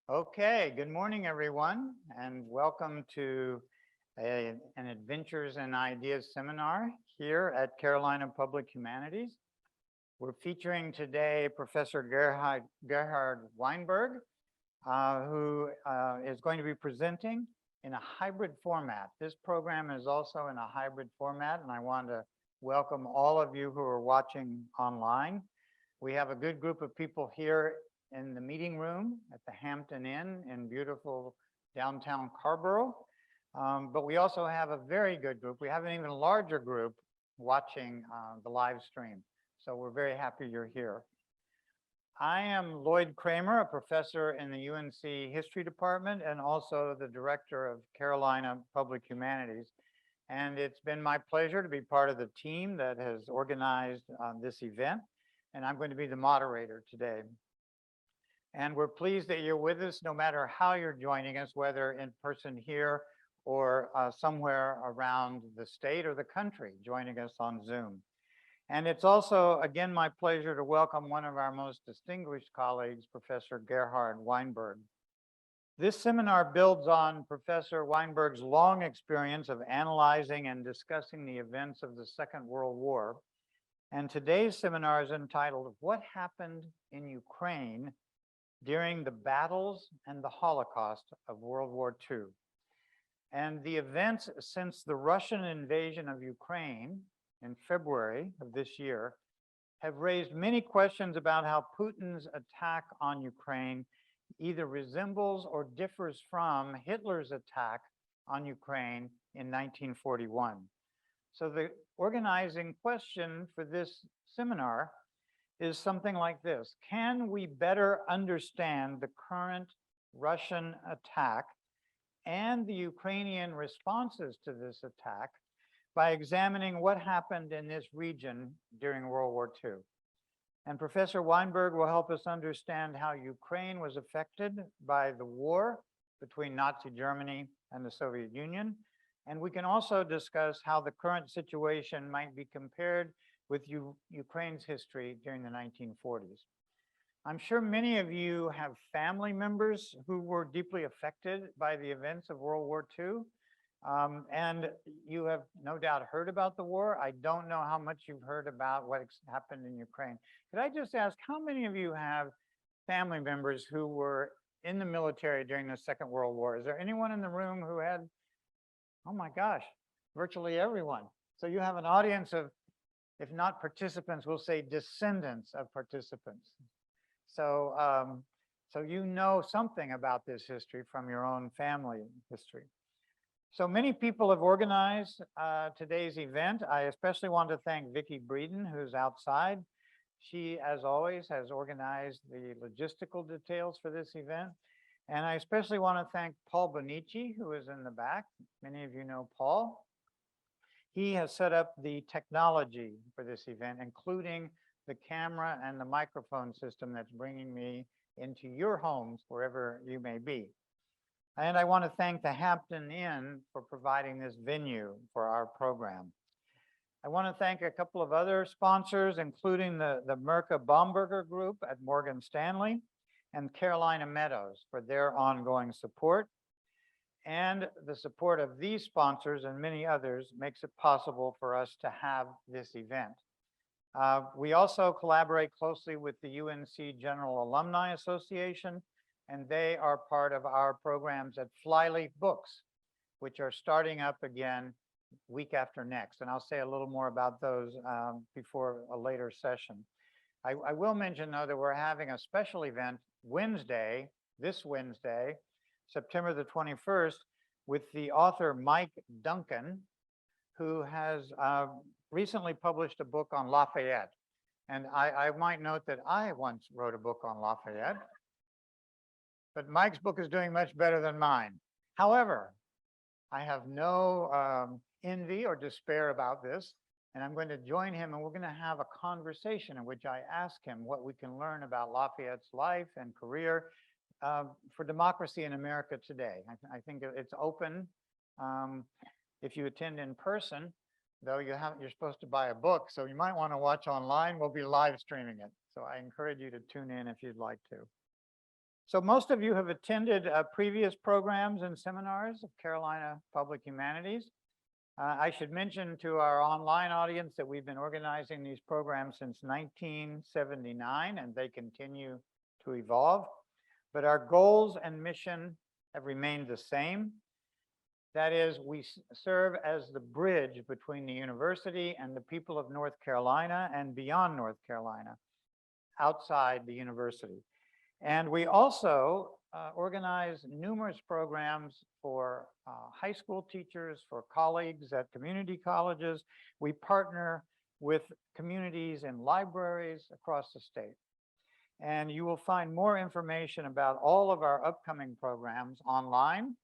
Okay, good morning, everyone, and welcome to an Adventures and Ideas seminar here at Carolina Public Humanities. We're featuring today Professor Gerhard Weinberg, who is going to be presenting in a hybrid format. This program is also in a hybrid format, and I want to welcome all of you who are watching online. We have a good group of people here in the meeting room at the Hampton Inn in beautiful downtown Scarborough. But we also have a very good group. We have an even larger group watching the live stream. So we're very happy you're here. I am Lloyd Kramer, a professor in the UNC History Department and also the director of Carolina Public Humanities. And it's been my pleasure to be part of the team that has organized this event. And I'm going to be the moderator today. And we're pleased that you're with us no matter how you're joining us, whether in person here or somewhere around the state or the country, joining us on Zoom. And it's also, again, my pleasure to welcome one of our most distinguished colleagues, Professor Gerhard Weinberg. This seminar builds on Professor Weinberg's long experience of analyzing and discussing the events of the Second World War. And today's seminar is entitled, "What Happened in Ukraine During the Battles and the Holocaust of World War II." And the events since the Russian invasion of Ukraine in February of this year have raised many questions about how Putin's attack on Ukraine either resembles or differs from Hitler's attack on Ukraine in 1941. So the organizing question for this seminar is something like this: can we better understand the current Russian attack and the Ukrainian responses to this attack by examining what happened in this region during World War II? And Professor Weinberg will help us understand how Ukraine was affected by the war between Nazi Germany and the Soviet Union. And we can also discuss how the current situation might be compared with Ukraine's history during the 1940s. I'm sure many of you have family members who were deeply affected by the events of World War II. And you have no doubt heard about the war. I don't know how much you've heard about what happened in Ukraine. Could I just ask, how many of you have family members who were in the military during the Second World War? Is there anyone in the room who had, oh my gosh, virtually everyone. So you have an audience of, if not participants, we'll say descendants of participants. So, so you know something about this history from your own family history. So many people have organized today's event. I especially want to thank Vicki Breeden, who's outside. She, as always, has organized the logistical details for this event. And I especially want to thank Paul Bonici, who is in the back. Many of you know Paul. He has set up the technology for this event, including the camera and the microphone system that's bringing me into your homes, wherever you may be. And I want to thank the Hampton Inn for providing this venue for our program. I want to thank a couple of other sponsors, including the Mirka Baumberger Group at Morgan Stanley and Carolina Meadows for their ongoing support. And the support of these sponsors and many others makes it possible for us to have this event. We also collaborate closely with the UNC General Alumni Association, and they are part of our programs at Flyleaf Books, which are starting up again week after next. And I'll say a little more about those before a later session. I will mention, though, that we're having a special event this Wednesday, September the 21st, with the author Mike Duncan, who has recently published a book on Lafayette. And I might note that I once wrote a book on Lafayette, but Mike's book is doing much better than mine. However, I have no envy or despair about this, and I'm going to join him, and we're going to have a conversation in which I ask him what we can learn about Lafayette's life and career for democracy in America today. I think it's open. If you attend in person, though, you're supposed to buy a book, so you might want to watch online. We'll be live streaming it. So I encourage you to tune in if you'd like to. So most of you have attended previous programs and seminars of Carolina Public Humanities. I should mention to our online audience that we've been organizing these programs since 1979, and they continue to evolve. But our goals and mission have remained the same. That is, we serve as the bridge between the university and the people of North Carolina and beyond North Carolina, outside the university. And we also organize numerous programs for high school teachers, for colleagues at community colleges. We partner with communities and libraries across the state. And you will find more information about all of our upcoming programs online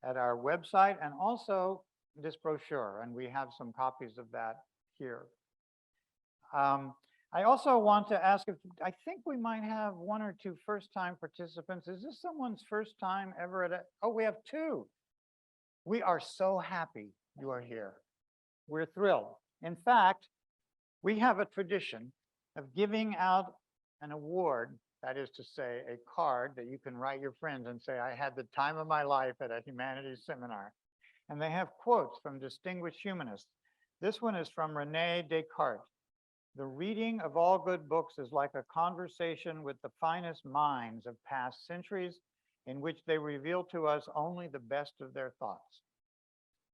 at our website, and also this brochure, and we have some copies of that here. I also want to ask if, I think we might have one or two first-time participants. Is this someone's first time ever at a, oh, we have two. We are so happy you are here. We're thrilled. In fact, we have a tradition of giving out an award, that is to say, a card that you can write your friends and say, I had the time of my life at a humanities seminar. And they have quotes from distinguished humanists. This one is from René Descartes. The reading of all good books is like a conversation with the finest minds of past centuries, in which they reveal to us only the best of their thoughts.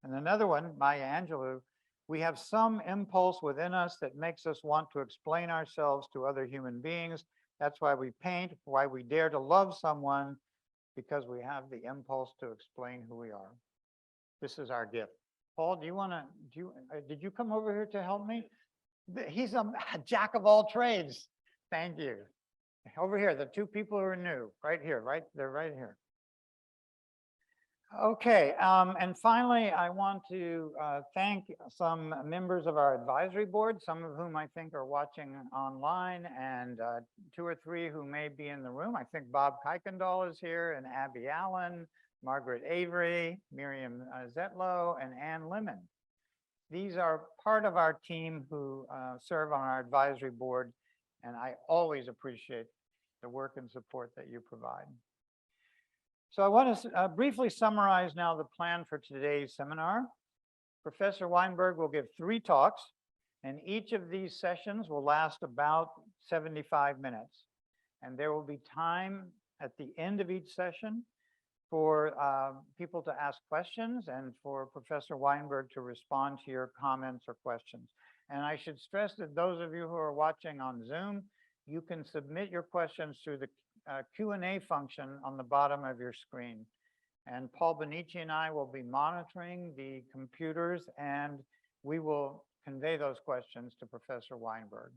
And another one, Maya Angelou, we have some impulse within us that makes us want to explain ourselves to other human beings. That's why we paint, why we dare to love someone, because we have the impulse to explain who we are. This is our gift. Paul, do you want to, did you come over here to help me? He's a jack of all trades. Thank you. Over here, the two people who are new, right here, right? They're right here. Okay, and finally, I want to thank some members of our advisory board, some of whom I think are watching online, and two or three who may be in the room. I think Bob Kuykendall is here, and Abby Allen, Margaret Avery, Miriam Zetlow, and Ann Lemon. These are part of our team who serve on our advisory board, and I always appreciate the work and support that you provide. So I want to briefly summarize now the plan for today's seminar. Professor Weinberg will give 3 talks, and each of these sessions will last about 75 minutes. And there will be time at the end of each session for people to ask questions and for Professor Weinberg to respond to your comments or questions. And I should stress that those of you who are watching on Zoom, you can submit your questions through the Q&A function on the bottom of your screen. And Paul Benici and I will be monitoring the computers, and we will convey those questions to Professor Weinberg.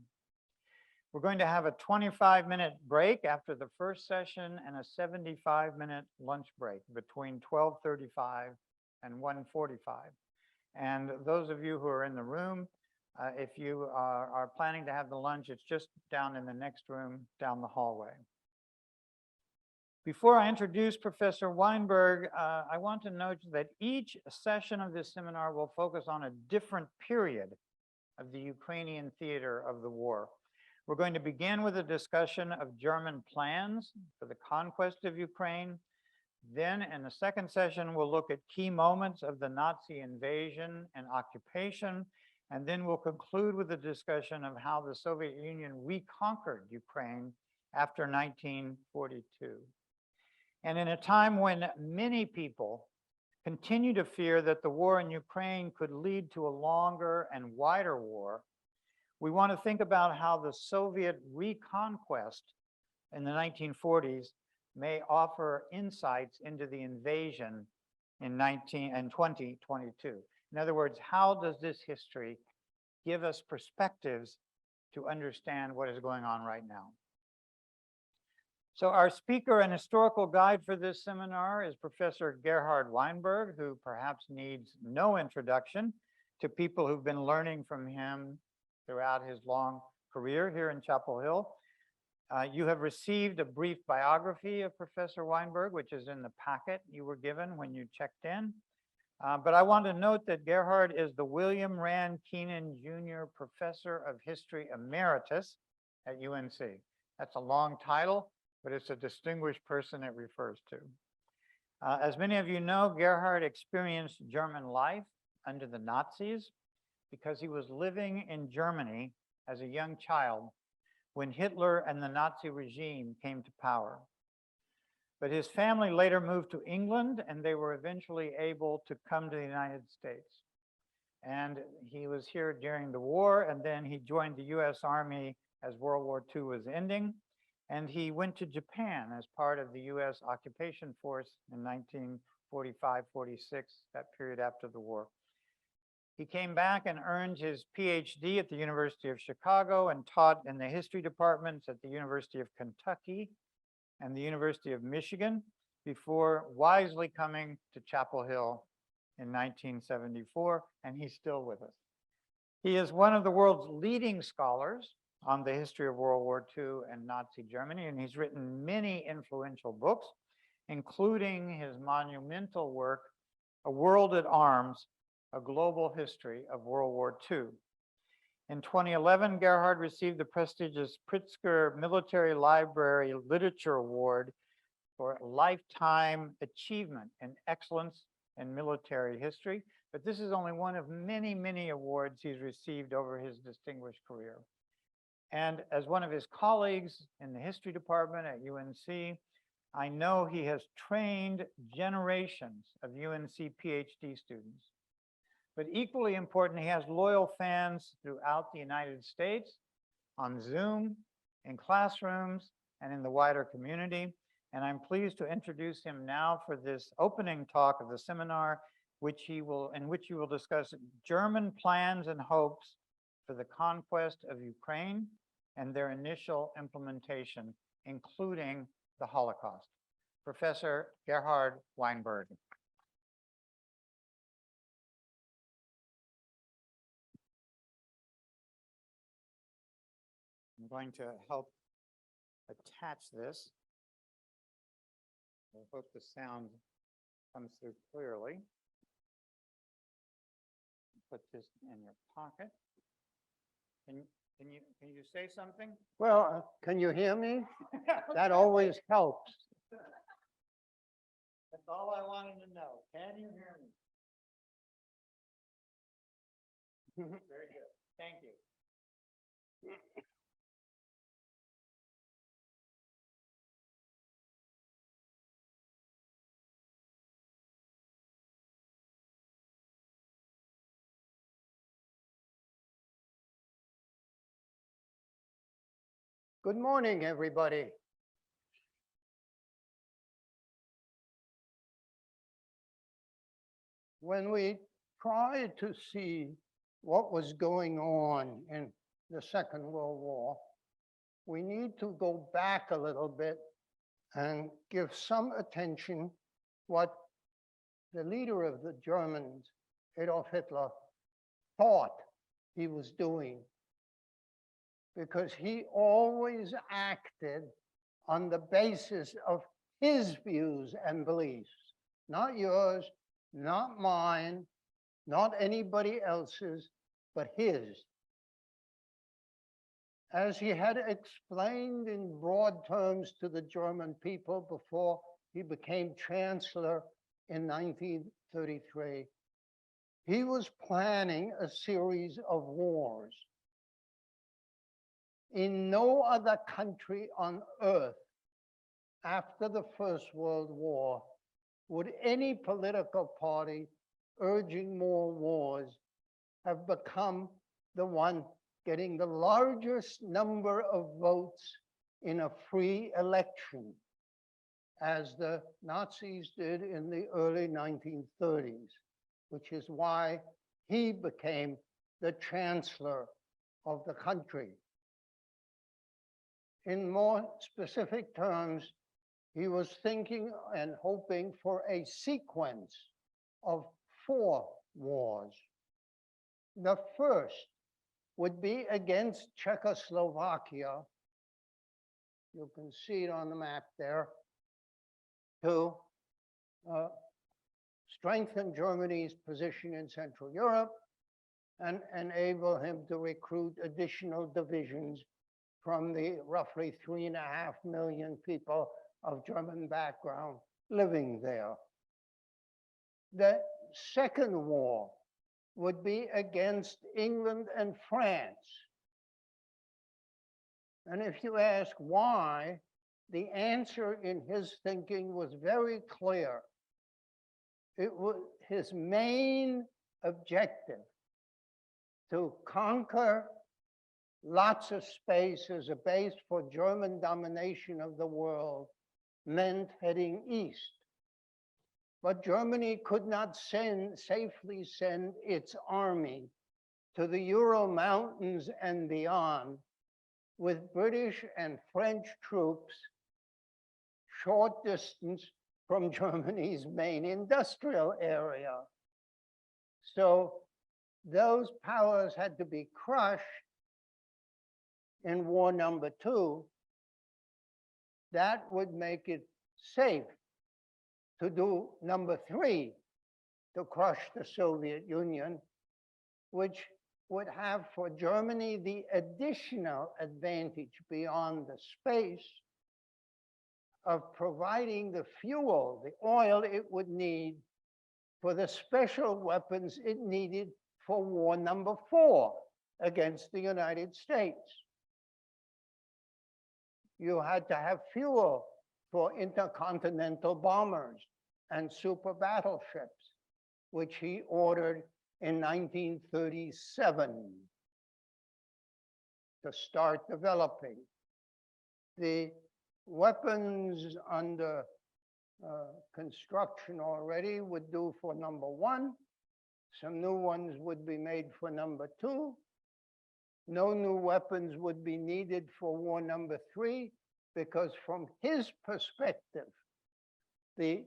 We're going to have a 25-minute break after the first session and a 75-minute lunch break between 12:35 and 1:45. And those of you who are in the room, if you are planning to have the lunch, it's just down in the next room down the hallway. Before I introduce Professor Weinberg, I want to note that each session of this seminar will focus on a different period of the Ukrainian theater of the war. We're going to begin with a discussion of German plans for the conquest of Ukraine. Then in the second session, we'll look at key moments of the Nazi invasion and occupation. And then we'll conclude with a discussion of how the Soviet Union reconquered Ukraine after 1942. And in a time when many people continue to fear that the war in Ukraine could lead to a longer and wider war, we want to think about how the Soviet reconquest in the 1940s may offer insights into the invasion in 2022. In other words, how does this history give us perspectives to understand what is going on right now? So our speaker and historical guide for this seminar is Professor Gerhard Weinberg, who perhaps needs no introduction to people who've been learning from him throughout his long career here in Chapel Hill. You have received a brief biography of Professor Weinberg, which is in the packet you were given when you checked in. But I want to note that Gerhard is the William Rand Keenan Jr. Professor of History Emeritus at UNC. That's a long title. but it's a distinguished person it refers to. As many of you know, Gerhard experienced German life under the Nazis because he was living in Germany as a young child when Hitler and the Nazi regime came to power. But his family later moved to England, and they were eventually able to come to the United States. And he was here during the war, and then he joined the US Army as World War II was ending. And he went to Japan as part of the US occupation force in 1945, 46, that period after the war. He came back and earned his PhD at the University of Chicago and taught in the history departments at the University of Kentucky and the University of Michigan before wisely coming to Chapel Hill in 1974, and he's still with us. He is one of the world's leading scholars on the history of World War II and Nazi Germany, and he's written many influential books, including his monumental work, A World at Arms, A Global History of World War II. In 2011, Gerhard received the prestigious Pritzker Military Library Literature Award for Lifetime Achievement in Excellence in Military History. But this is only one of many, many awards he's received over his distinguished career. And as one of his colleagues in the history department at UNC, I know he has trained generations of UNC PhD students. But equally important, he has loyal fans throughout the United States, on Zoom, in classrooms, and in the wider community. And I'm pleased to introduce him now for this opening talk of the seminar, in which he will discuss German plans and hopes for the conquest of Ukraine and their initial implementation, including the Holocaust. Professor Gerhard Weinberg. I'm going to help attach this. I hope the sound comes through clearly. Put this in your pocket. Can you say something? Well, can you hear me? That always helps. That's all I wanted to know. Can you hear me? Very good. Thank you. Good morning, everybody. When we tried to see what was going on in the Second World War, we need to go back a little bit and give some attention what the leader of the Germans, Adolf Hitler, thought he was doing, because he always acted on the basis of his views and beliefs, not yours, not mine, not anybody else's, but his. As he had explained in broad terms to the German people before he became chancellor in 1933, he was planning a series of wars. In no other country on earth after the First World War would any political party urging more wars have become the one getting the largest number of votes in a free election, as the Nazis did in the early 1930s, which is why he became the chancellor of the country. In more specific terms, he was thinking and hoping for a sequence of 4 wars. The first would be against Czechoslovakia. You can see it on the map there, to strengthen Germany's position in Central Europe and enable him to recruit additional divisions from the roughly 3.5 million people of German background living there. The second war would be against England and France. And if you ask why, the answer in his thinking was very clear. It was his main objective to conquer lots of space as a base for German domination of the world meant heading east. But Germany could not safely send its army to the Ural Mountains and beyond with British and French troops short distance from Germany's main industrial area. So those powers had to be crushed in war number 2. That would make it safe to do number 3, to crush the Soviet Union, which would have for Germany the additional advantage beyond the space of providing the fuel, the oil it would need for the special weapons it needed for war number 4 against the United States. You had to have fuel for intercontinental bombers and super battleships, which he ordered in 1937 to start developing. The weapons under construction already would do for number 1. Some new ones would be made for number 2. No new weapons would be needed for war number 3, because from his perspective, the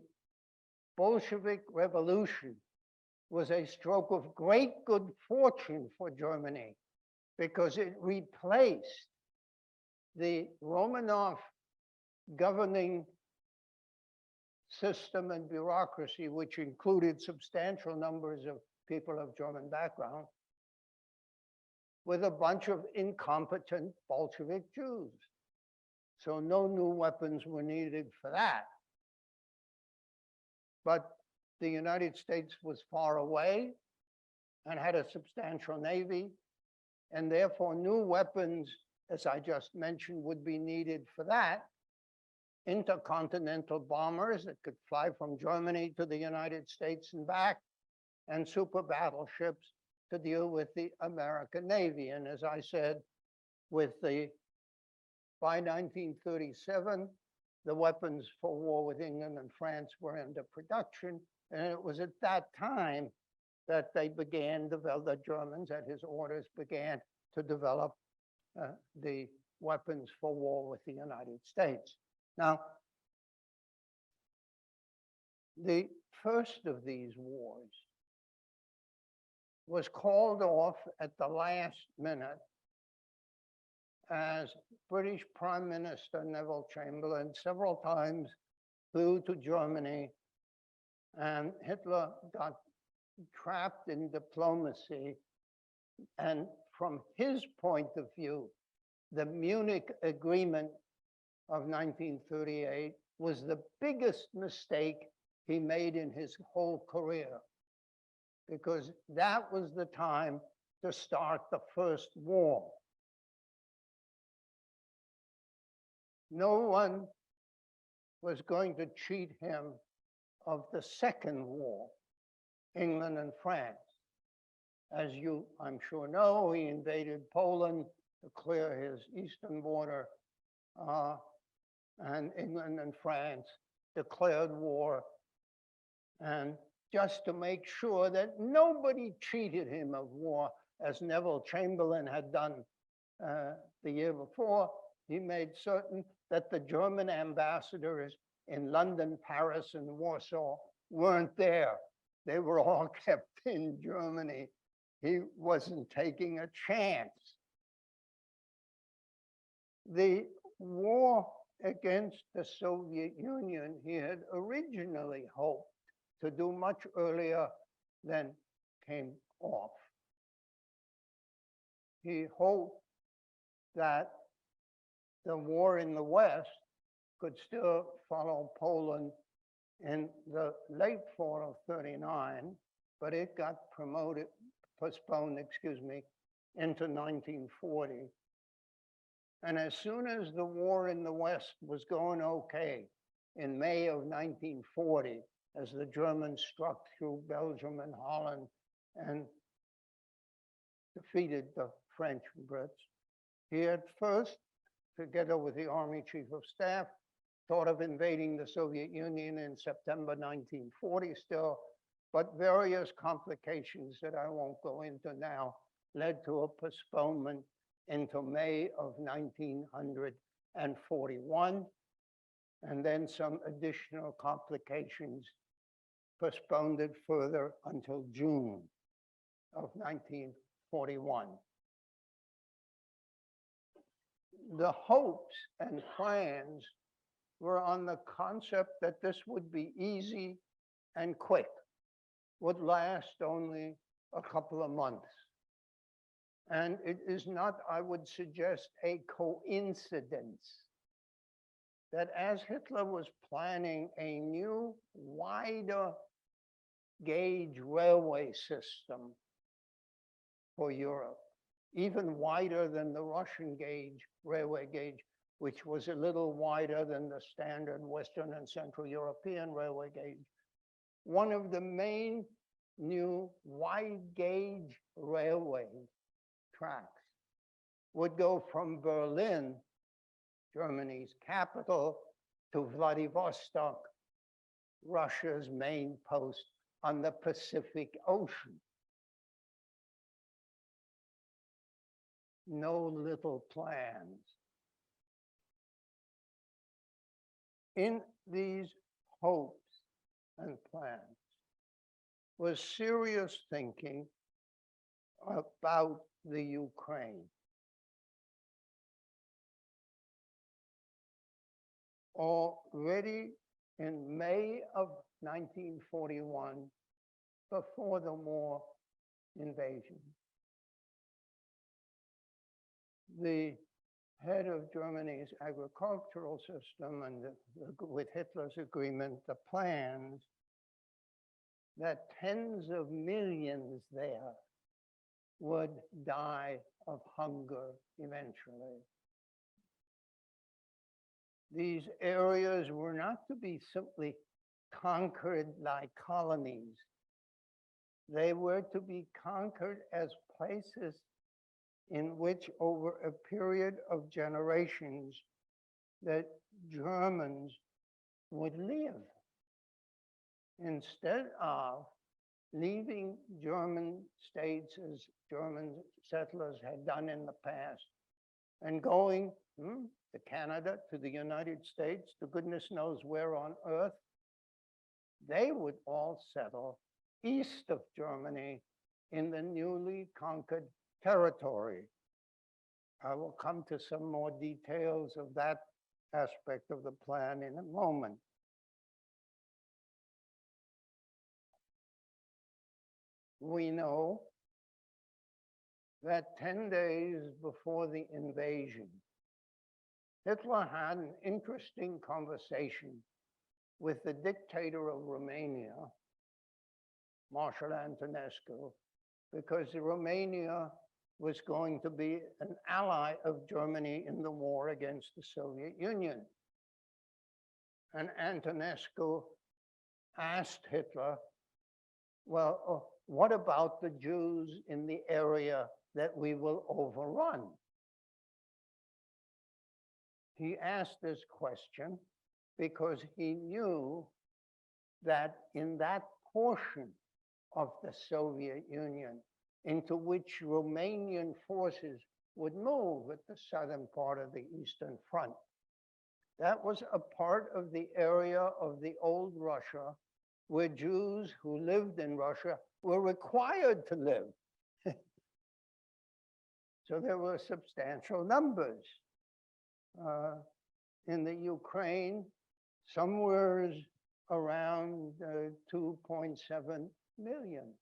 Bolshevik Revolution was a stroke of great good fortune for Germany, because it replaced the Romanov governing system and bureaucracy, which included substantial numbers of people of German background, with a bunch of incompetent Bolshevik Jews. So no new weapons were needed for that. But the United States was far away and had a substantial navy, and therefore new weapons, as I just mentioned, would be needed for that. Intercontinental bombers that could fly from Germany to the United States and back, and super battleships to deal with the American Navy. And as I said, by 1937, the weapons for war with England and France were under production. And it was at that time that they began, the Germans at his orders began to develop the weapons for war with the United States. Now, the first of these wars was called off at the last minute as British Prime Minister Neville Chamberlain several times flew to Germany, and Hitler got trapped in diplomacy. And from his point of view, the Munich Agreement of 1938 was the biggest mistake he made in his whole career, because that was the time to start the first war. No one was going to cheat him of the second war, England and France. As you, I'm sure, know, he invaded Poland to clear his eastern border, and England and France declared war, and just to make sure that nobody cheated him of war, as Neville Chamberlain had done the year before, he made certain that the German ambassadors in London, Paris, and Warsaw weren't there. They were all kept in Germany. He wasn't taking a chance. The war against the Soviet Union, he had originally hoped to do much earlier than came off. He hoped that the war in the West could still follow Poland in the late fall of 39, but it got postponed, into 1940. And as soon as the war in the West was going okay, in May of 1940, as the Germans struck through Belgium and Holland and defeated the French and Brits, he at first, together with the Army Chief of Staff, thought of invading the Soviet Union in September 1940 still, but various complications that I won't go into now led to a postponement into May of 1941, and then some additional complications postponed it further until June of 1941. The hopes and plans were on the concept that this would be easy and quick, would last only a couple of months. And it is not, I would suggest, a coincidence that as Hitler was planning a new, wider gauge railway system for Europe, even wider than the Russian railway gauge, which was a little wider than the standard Western and Central European railway gauge. One of the main new wide gauge railway tracks would go from Berlin, Germany's capital, to Vladivostok, Russia's main post on the Pacific Ocean. No little plans. In these hopes and plans was serious thinking about the Ukraine. Already in May of 1941, before the war invasion, the head of Germany's agricultural system and with Hitler's agreement, the plans that tens of millions there would die of hunger eventually. These areas were not to be simply conquered like colonies. They were to be conquered as places in which over a period of generations that Germans would live. Instead of leaving German states as German settlers had done in the past and going to Canada, to the United States, to goodness knows where on earth, they would all settle east of Germany in the newly conquered territory. I will come to some more details of that aspect of the plan in a moment. We know that 10 days before the invasion, Hitler had an interesting conversation with the dictator of Romania, Marshal Antonescu, because Romania was going to be an ally of Germany in the war against the Soviet Union. And Antonescu asked Hitler, well, what about the Jews in the area that we will overrun? He asked this question because he knew that in that portion of the Soviet Union into which Romanian forces would move at the southern part of the Eastern Front, that was a part of the area of the old Russia where Jews who lived in Russia were required to live. So there were substantial numbers. In the Ukraine, somewhere around 2.7 million.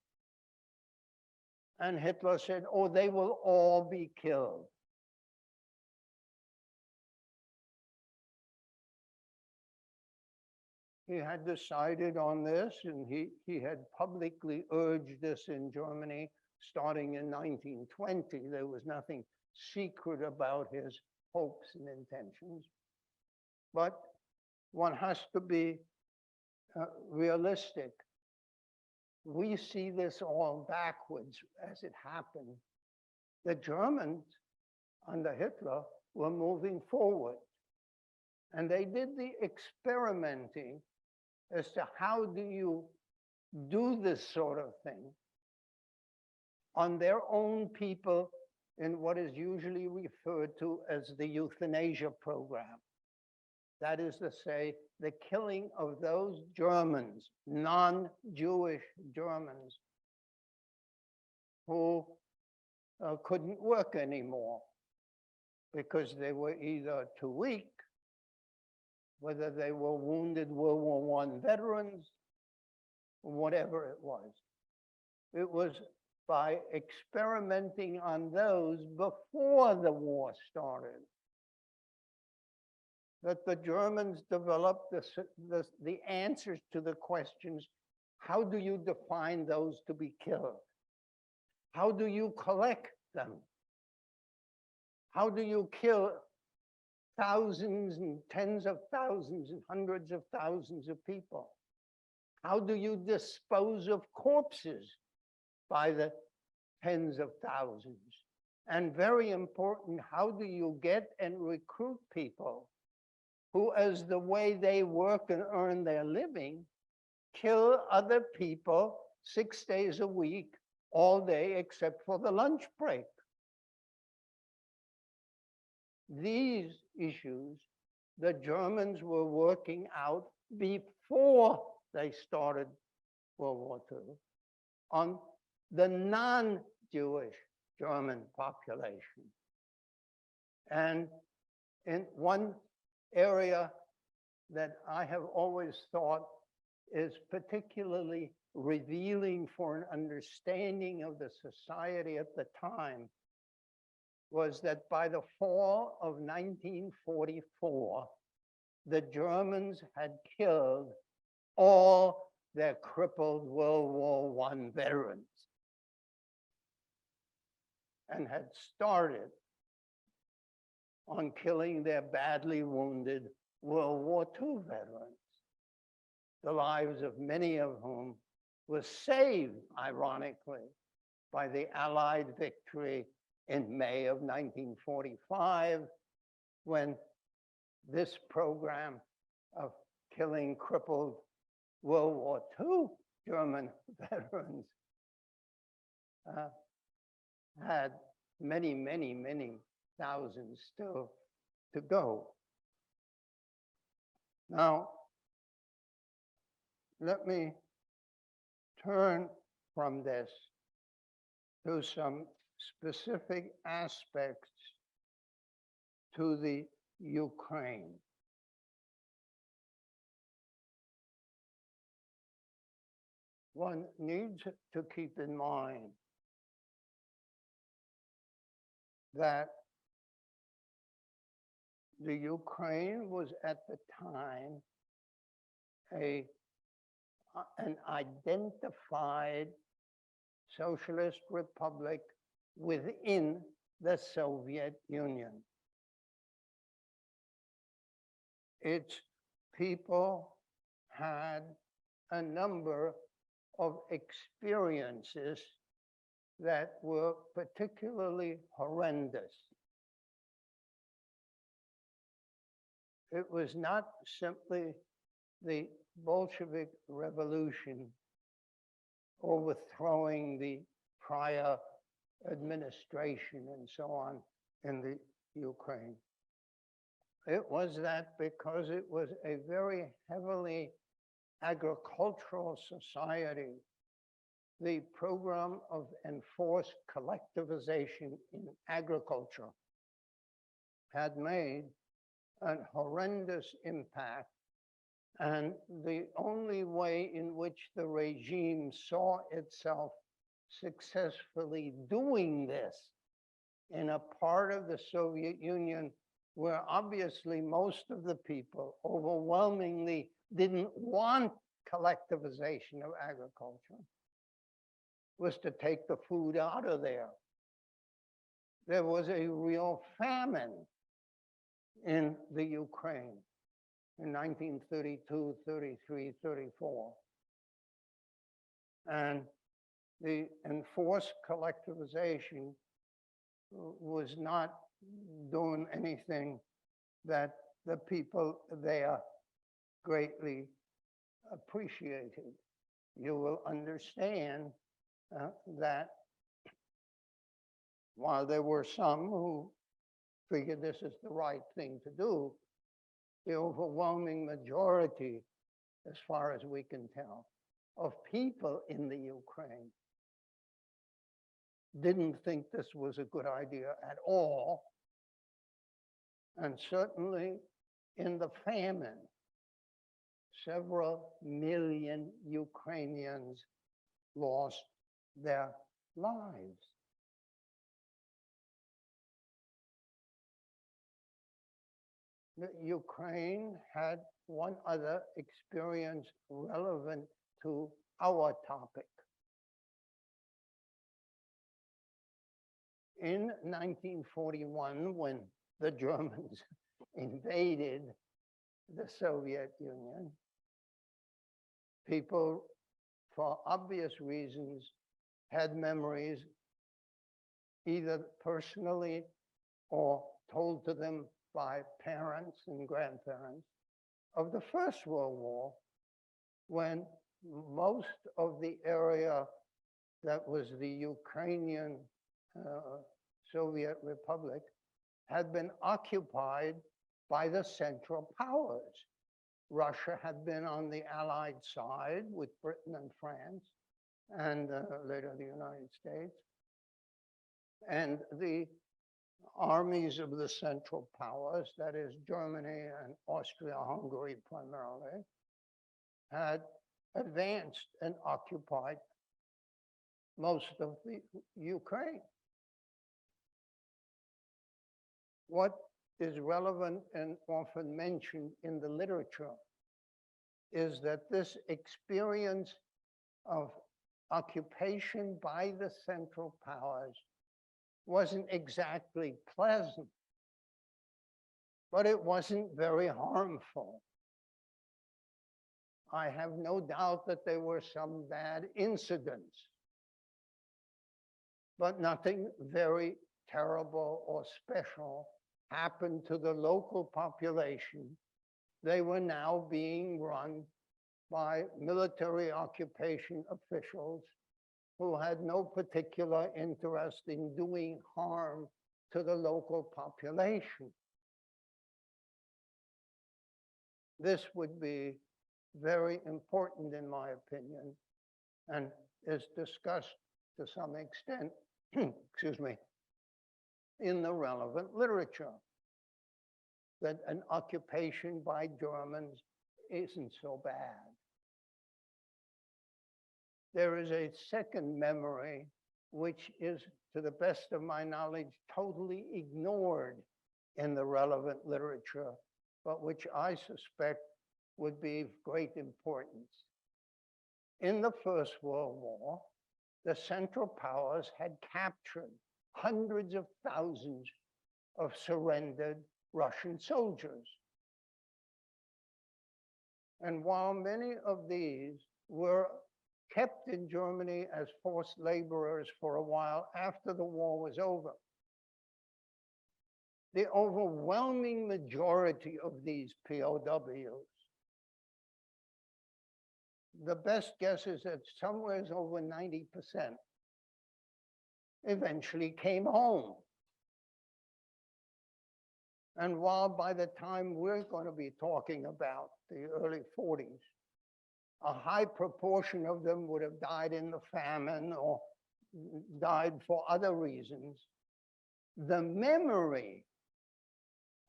And Hitler said, oh, they will all be killed. he had decided on this, and he had publicly urged this in Germany starting in 1920. There was nothing secret about his hopes and intentions. But one has to be realistic. We see this all backwards as it happened. The Germans under Hitler were moving forward, and they did the experimenting as to how do you do this sort of thing on their own people in what is usually referred to as the euthanasia program. That is to say, the killing of those Germans, non-Jewish Germans, who couldn't work anymore because they were either too weak, whether they were wounded World War I veterans, whatever it was. It was by experimenting on those before the war started that the Germans developed the answers to the questions: how do you define those to be killed? How do you collect them? How do you kill thousands and tens of thousands and hundreds of thousands of people? How do you dispose of corpses by the tens of thousands? And very important, how do you get and recruit people who, as the way they work and earn their living, kill other people 6 days a week, all day except for the lunch break? These issues the Germans were working out before they started World War II on the non-Jewish German population. And in one area that I have always thought is particularly revealing for an understanding of the society at the time was that by the fall of 1944, the Germans had killed all their crippled World War I veterans and had started on killing their badly wounded World War II veterans, the lives of many of whom were saved, ironically, by the Allied victory in May of 1945, when this program of killing crippled World War II German veterans had many, many, many thousands still to go. Now, let me turn from this to some specific aspects to the Ukraine. One needs to keep in mind that the Ukraine was at the time an identified socialist republic within the Soviet Union. Its people had a number of experiences that were particularly horrendous. It was not simply the Bolshevik Revolution overthrowing the prior administration and so on in the Ukraine. It was that because it was a very heavily agricultural society, the program of enforced collectivization in agriculture had made a horrendous impact. And the only way in which the regime saw itself successfully doing this in a part of the Soviet Union where obviously most of the people overwhelmingly didn't want collectivization of agriculture, was to take the food out of there. There was a real famine in the Ukraine in 1932, 33, 34. And the enforced collectivization was not doing anything that the people there greatly appreciated. You will understand that while there were some who figured this is the right thing to do, the overwhelming majority, as far as we can tell, of people in the Ukraine didn't think this was a good idea at all. And certainly in the famine, several million Ukrainians lost their lives. The Ukraine had one other experience relevant to our topic. In 1941, when the Germans invaded the Soviet Union, people, for obvious reasons, had memories, either personally or told to them by parents and grandparents, of the First World War, when most of the area that was the Ukrainian Soviet Republic had been occupied by the Central Powers. Russia had been on the Allied side with Britain and France, and later the United States. And the armies of the Central Powers, that is Germany and Austria-Hungary primarily, had advanced and occupied most of the Ukraine. What is relevant and often mentioned in the literature is that this experience of occupation by the Central Powers wasn't exactly pleasant, but it wasn't very harmful. I have no doubt that there were some bad incidents, but nothing very terrible or special happened to the local population. They were now being run by military occupation officials who had no particular interest in doing harm to the local population. This would be very important, in my opinion, and is discussed to some extent, excuse me, in the relevant literature, that an occupation by Germans isn't so bad. There is a second memory, which is, to the best of my knowledge, totally ignored in the relevant literature, but which I suspect would be of great importance. In the First World War, the Central Powers had captured hundreds of thousands of surrendered Russian soldiers. And while many of these were kept in Germany as forced laborers for a while after the war was over, the overwhelming majority of these POWs, the best guess is that somewhere over 90%, eventually came home. And while by the time we're going to be talking about the early 40s, a high proportion of them would have died in the famine or died for other reasons, the memory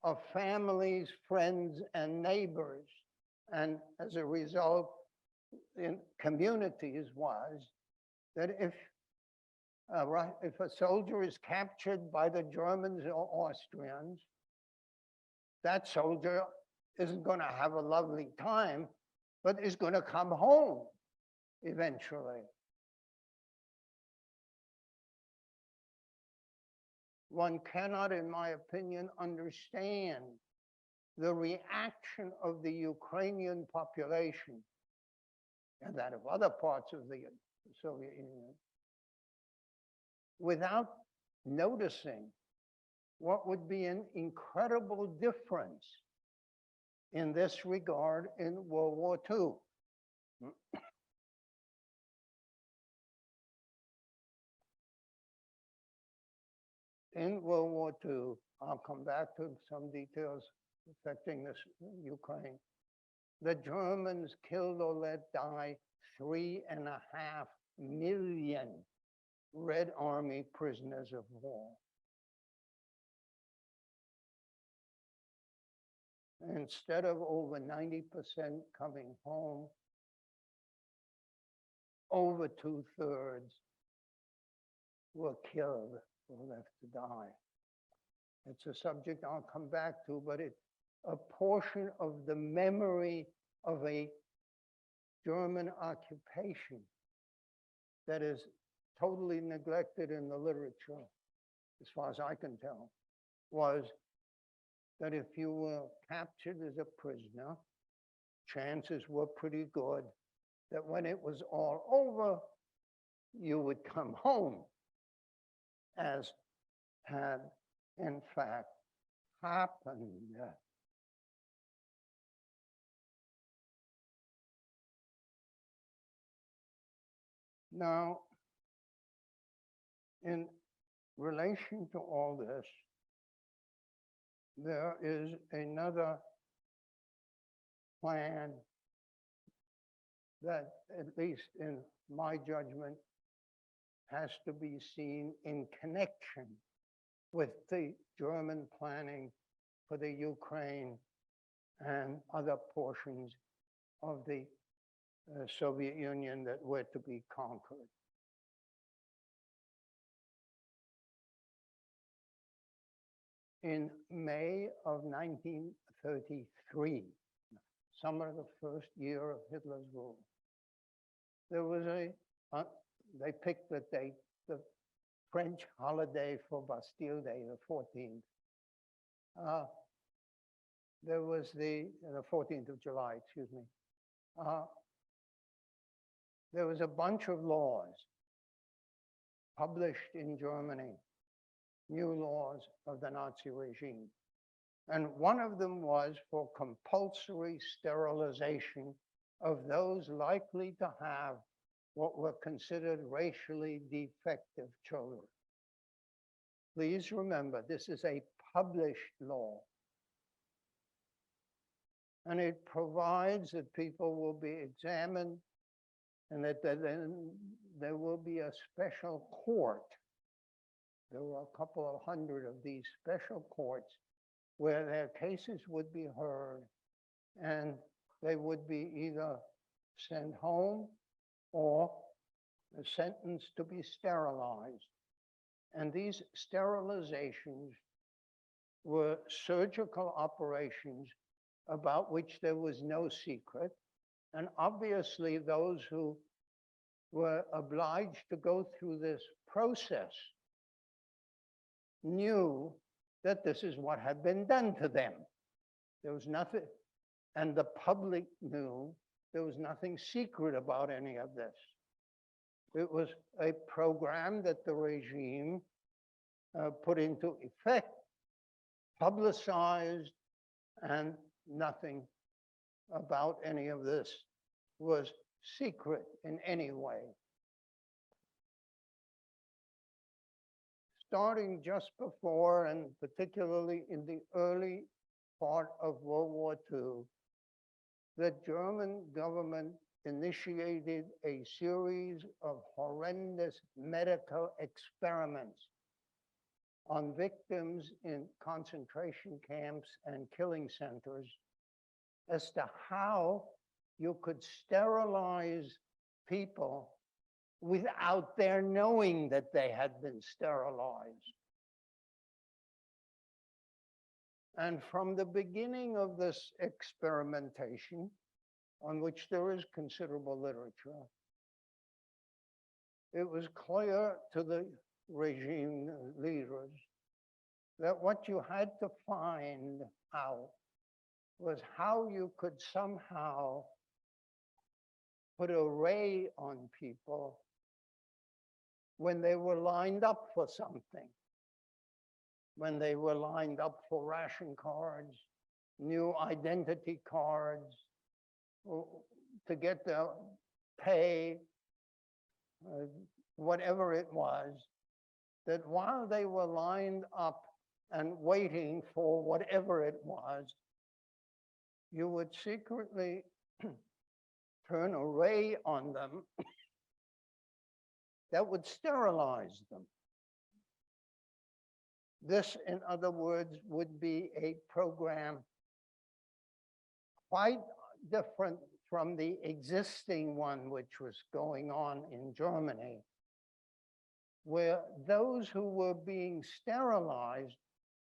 of families, friends, and neighbors, and as a result, in communities, was that if a soldier is captured by the Germans or Austrians, that soldier isn't going to have a lovely time, but is going to come home eventually. One cannot, in my opinion, understand the reaction of the Ukrainian population and that of other parts of the Soviet Union without noticing what would be an incredible difference in this regard in World War II. In World War II, I'll come back to some details affecting this Ukraine. The Germans killed or let die 3.5 million Red Army prisoners of war. Instead of over 90% coming home, over 2/3 were killed or left to die. It's a subject I'll come back to, but it's a portion of the memory of a German occupation that is totally neglected in the literature, as far as I can tell, was that if you were captured as a prisoner, chances were pretty good that when it was all over, you would come home, as had in fact happened. Now, in relation to all this, there is another plan that, at least in my judgment, has to be seen in connection with the German planning for the Ukraine and other portions of the Soviet Union that were to be conquered. In May of 1933, summer of the first year of Hitler's rule, there was they picked the date, the French holiday for Bastille Day, the 14th. There was the 14th of July, excuse me. There was a bunch of laws published in Germany, new laws of the Nazi regime. And one of them was for compulsory sterilization of those likely to have what were considered racially defective children. Please remember, this is a published law. And it provides that people will be examined and that then there will be a special court. There were a couple of hundred of these special courts where their cases would be heard and they would be either sent home or sentenced to be sterilized. And these sterilizations were surgical operations about which there was no secret. And obviously those who were obliged to go through this process knew that this is what had been done to them. There was nothing, and the public knew there was nothing secret about any of this. It was a program that the regime put into effect, publicized, and nothing about any of this was secret in any way. Starting just before, and particularly in the early part of World War II, the German government initiated a series of horrendous medical experiments on victims in concentration camps and killing centers as to how you could sterilize people without their knowing that they had been sterilized. And from the beginning of this experimentation, on which there is considerable literature, it was clear to the regime leaders that what you had to find out was how you could somehow put a ray on people when they were lined up for something, when they were lined up for ration cards, new identity cards, to get their pay, whatever it was, that while they were lined up and waiting for whatever it was, you would secretly turn a ray on them that would sterilize them. This, in other words, would be a program quite different from the existing one which was going on in Germany, where those who were being sterilized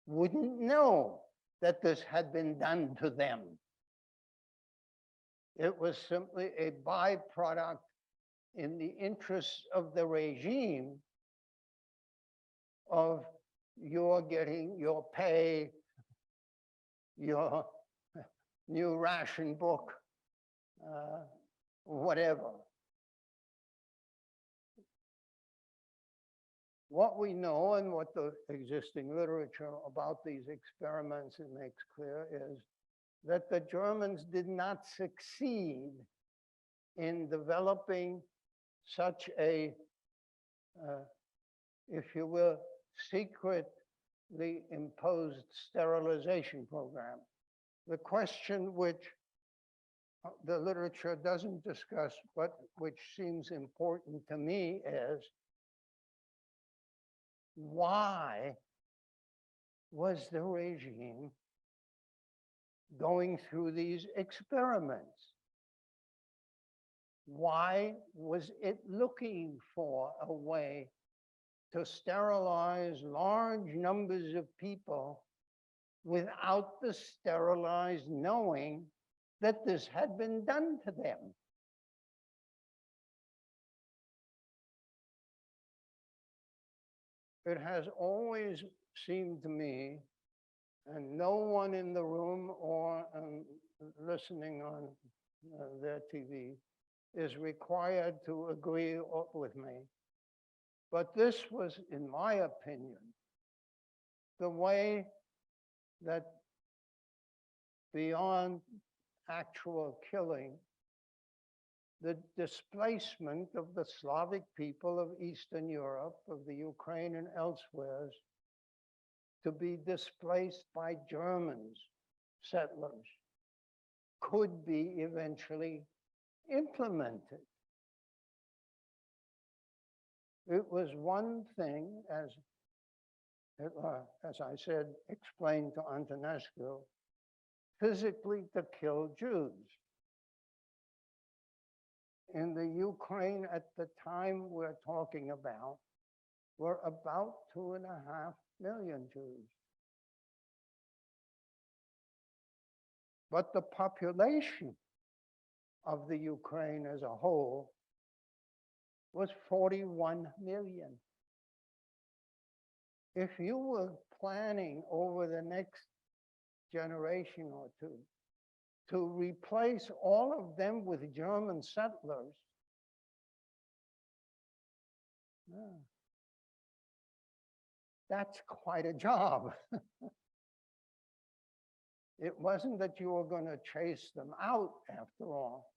wouldn't know that this had been done to them. It was simply a byproduct in the interests of the regime of you're getting your pay, your new ration book, whatever. What we know and what the existing literature about these experiments makes clear is that the Germans did not succeed in developing such a, if you will, secretly imposed sterilization program. The question which the literature doesn't discuss, but which seems important to me is, why was the regime going through these experiments? Why was it looking for a way to sterilize large numbers of people without the sterilized knowing that this had been done to them? It has always seemed to me, and no one in the room or listening on their TV is required to agree with me, but this was, in my opinion, the way that beyond actual killing, the displacement of the Slavic people of Eastern Europe, of the Ukraine and elsewhere, to be displaced by Germans, settlers, could be eventually implemented. It was one thing, as I said, explained to Antonescu, physically to kill Jews. In the Ukraine at the time we're talking about, were about 2.5 million Jews. But the population of the Ukraine as a whole was 41 million. If you were planning over the next generation or two to replace all of them with German settlers, that's quite a job. It wasn't that you were going to chase them out after all.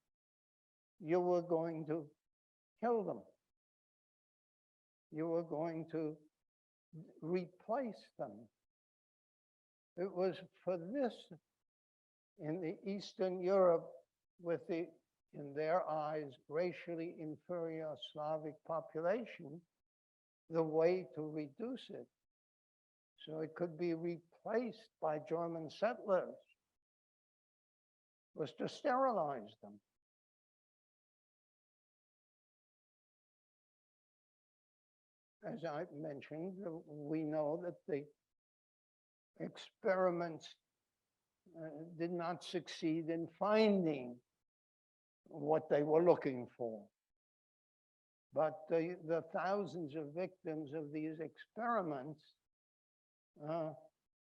You were going to kill them. You were going to replace them. It was for this, in the Eastern Europe, with the, in their eyes, racially inferior Slavic population, the way to reduce it, so it could be replaced by German settlers, was to sterilize them. As I mentioned, we know that the experiments did not succeed in finding what they were looking for. But the thousands of victims of these experiments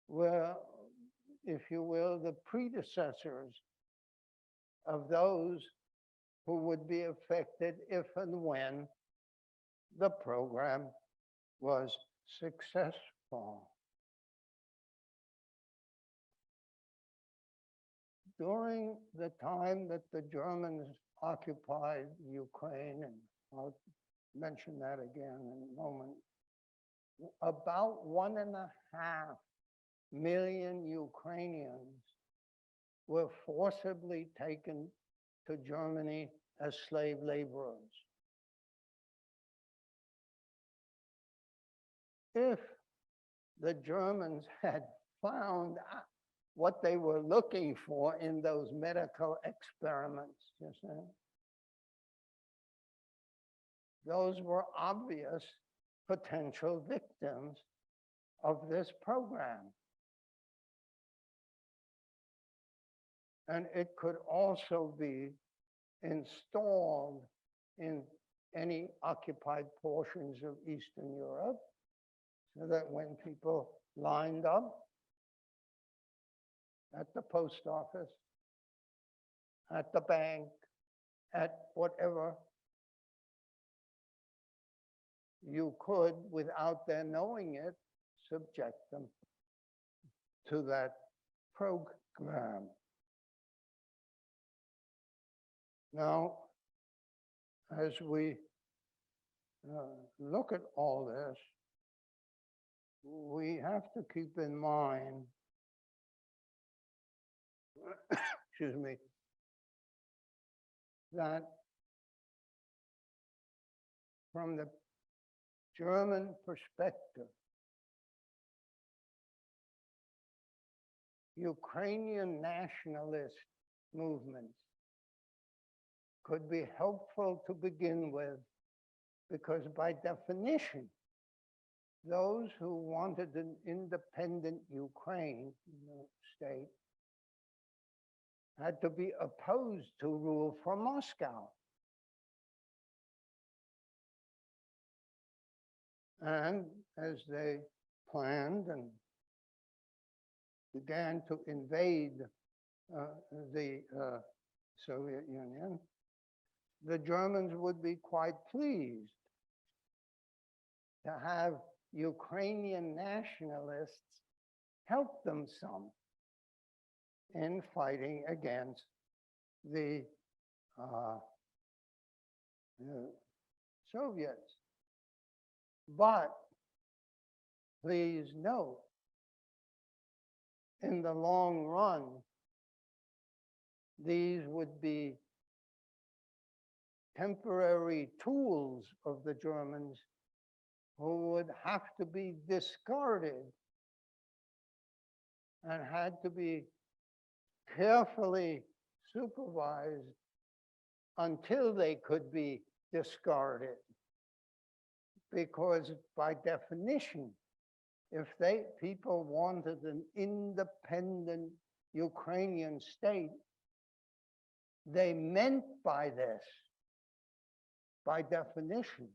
were, if you will, the predecessors of those who would be affected if and when the program was successful. During the time that the Germans occupied Ukraine, and I'll mention that again in a moment, about 1.5 million Ukrainians were forcibly taken to Germany as slave laborers. If the Germans had found what they were looking for in those medical experiments, you see, those were obvious potential victims of this program. And it could also be installed in any occupied portions of Eastern Europe, so that when people lined up at the post office, at the bank, at whatever, you could, without their knowing it, subject them to that program. Now, as we look at all this, we have to keep in mind, excuse me, that from the German perspective, Ukrainian nationalist movements could be helpful to begin with, because by definition, those who wanted an independent Ukraine state had to be opposed to rule from Moscow. And as they planned and began to invade the Soviet Union, the Germans would be quite pleased to have Ukrainian nationalists help them some in fighting against the Soviets. But please note, in the long run, these would be temporary tools of the Germans who would have to be discarded and had to be carefully supervised until they could be discarded. Because by definition, if people wanted an independent Ukrainian state, they meant by this, by definition,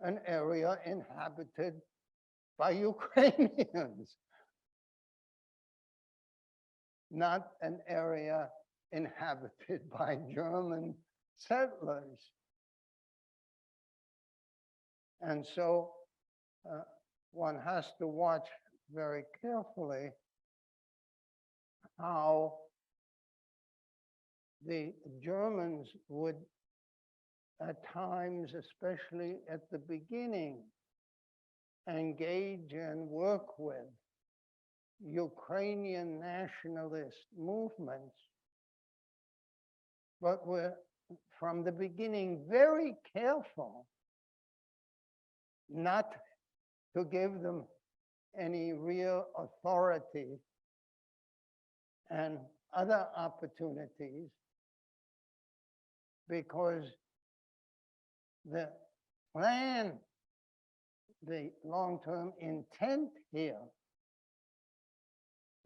an area inhabited by Ukrainians, not an area inhabited by German settlers. And so one has to watch very carefully how the Germans would, at times, especially at the beginning, engage and work with Ukrainian nationalist movements, but were from the beginning very careful not to give them any real authority and other opportunities, because the plan, the long-term intent here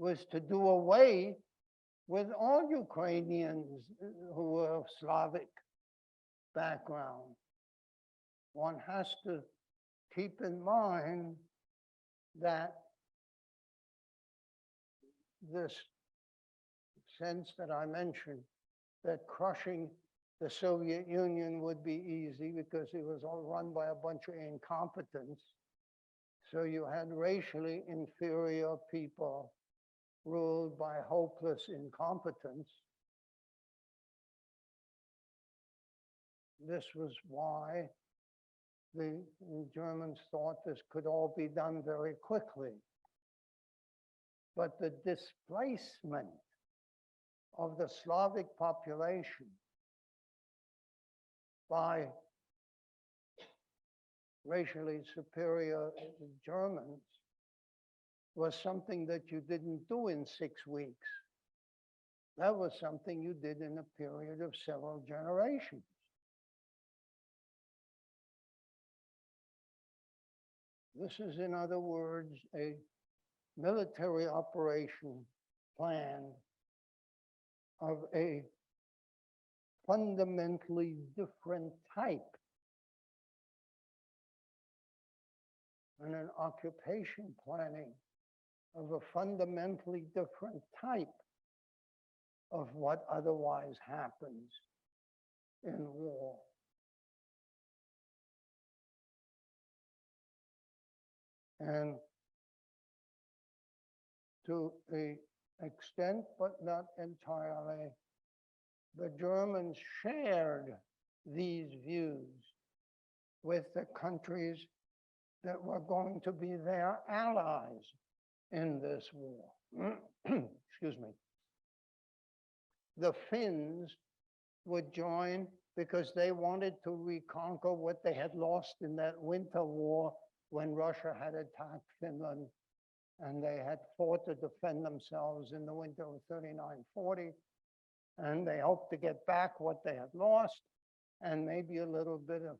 was to do away with all Ukrainians who were of Slavic background. One has to keep in mind that this sense that I mentioned, that crushing the Soviet Union would be easy because it was all run by a bunch of incompetents. So you had racially inferior people ruled by hopeless incompetence. This was why the Germans thought this could all be done very quickly. But the displacement of the Slavic population by racially superior Germans was something that you didn't do in 6 weeks. That was something you did in a period of several generations. This is, in other words, a military operation planned of a fundamentally different type, and an occupation planning of a fundamentally different type of what otherwise happens in war. And to an extent, but not entirely, the Germans shared these views with the countries that were going to be their allies in this war. Excuse me. The Finns would join because they wanted to reconquer what they had lost in that winter war when Russia had attacked Finland, and they had fought to defend themselves in the winter of 39-40, and they hoped to get back what they had lost, and maybe a little bit of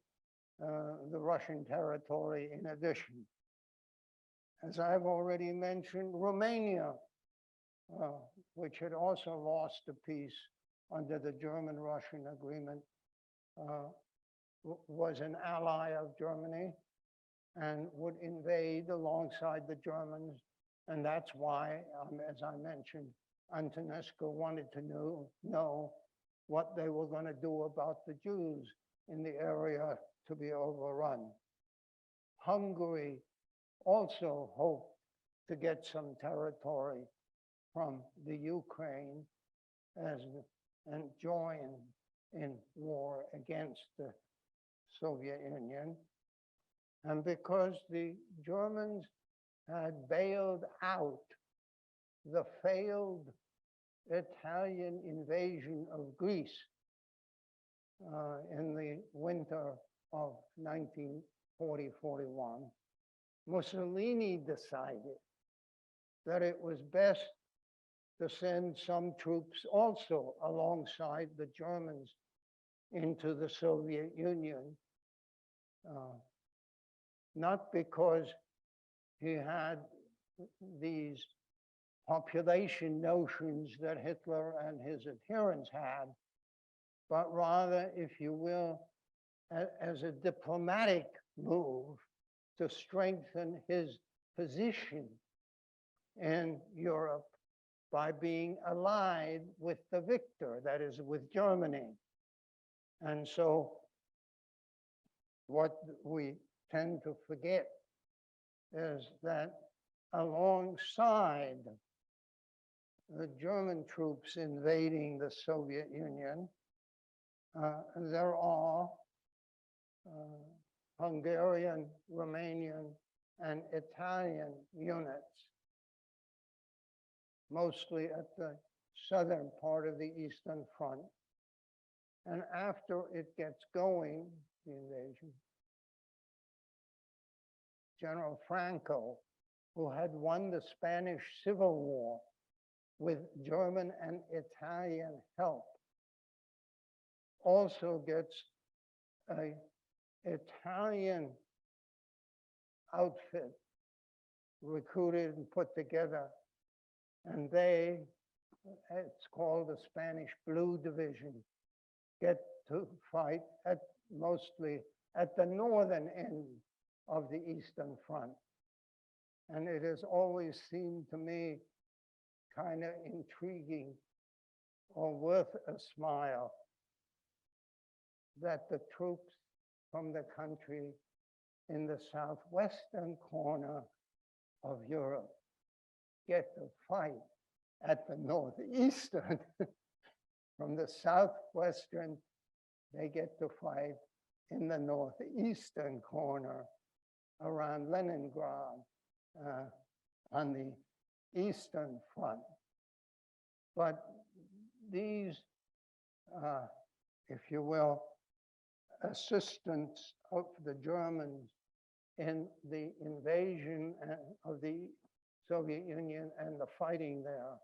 the Russian territory in addition. As I've already mentioned, Romania, which had also lost a piece under the German-Russian agreement, was an ally of Germany and would invade alongside the Germans. And that's why, as I mentioned, Antonescu wanted to know what they were going to do about the Jews in the area to be overrun. Hungary also hoped to get some territory from the Ukraine and join in war against the Soviet Union. And because the Germans had bailed out the failed Italian invasion of Greece in the winter of 1940-41, Mussolini decided that it was best to send some troops also alongside the Germans into the Soviet Union, not because he had these population notions that Hitler and his adherents had, but rather, if you will, as a diplomatic move to strengthen his position in Europe by being allied with the victor, that is, with Germany. And so what we tend to forget is that alongside the German troops invading the Soviet Union, there are Hungarian, Romanian, and Italian units, mostly at the southern part of the Eastern Front. And after it gets going, the invasion, General Franco, who had won the Spanish Civil War with German and Italian help, also gets an Italian outfit recruited and put together And they, it's called the Spanish Blue Division, get to fight mostly at the northern end of the Eastern Front. And it has always seemed to me kind of intriguing or worth a smile that the troops from the country in the southwestern corner of Europe get to fight at the northeastern. From the southwestern, they get to fight in the northeastern corner around Leningrad on the Eastern Front. But these, if you will, assistance of the Germans in the invasion of the Soviet Union and the fighting there,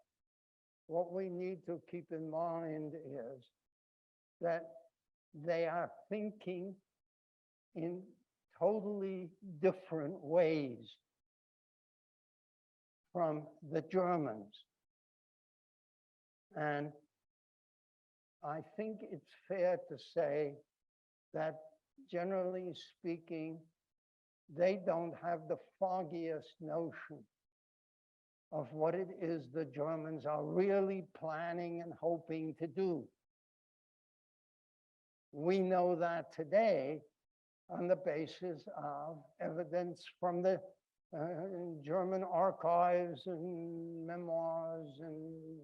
what we need to keep in mind is that they are thinking in totally different ways from the Germans. And I think it's fair to say that generally speaking, they don't have the foggiest notion of what it is the Germans are really planning and hoping to do. We know that today on the basis of evidence from the German archives and memoirs and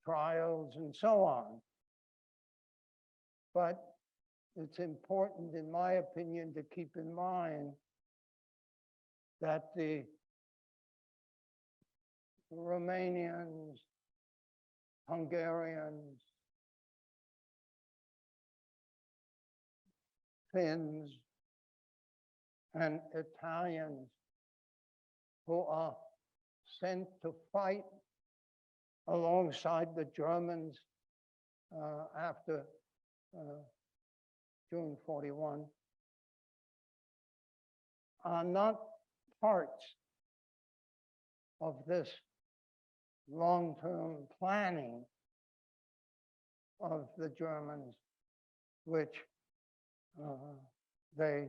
trials and so on. But it's important, in my opinion, to keep in mind that the Romanians, Hungarians, Finns, and Italians who are sent to fight alongside the Germans after June 41 are not parts of this long-term planning of the Germans, which they,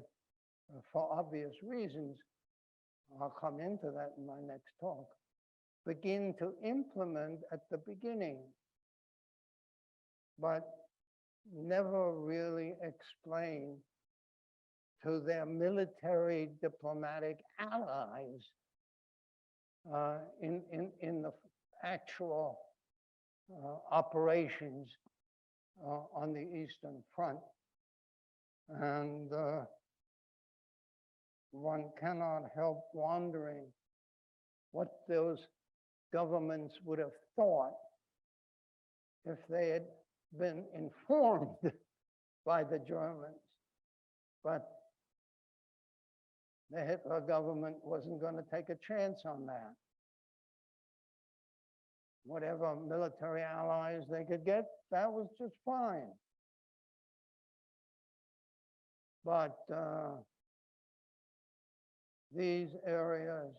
for obvious reasons, I'll come into that in my next talk, begin to implement at the beginning, but never really explain to their military diplomatic allies in the actual operations on the Eastern Front. And one cannot help wondering what those governments would have thought if they had been informed by the Germans. But the Hitler government wasn't going to take a chance on that. Whatever military allies they could get, that was just fine. But these areas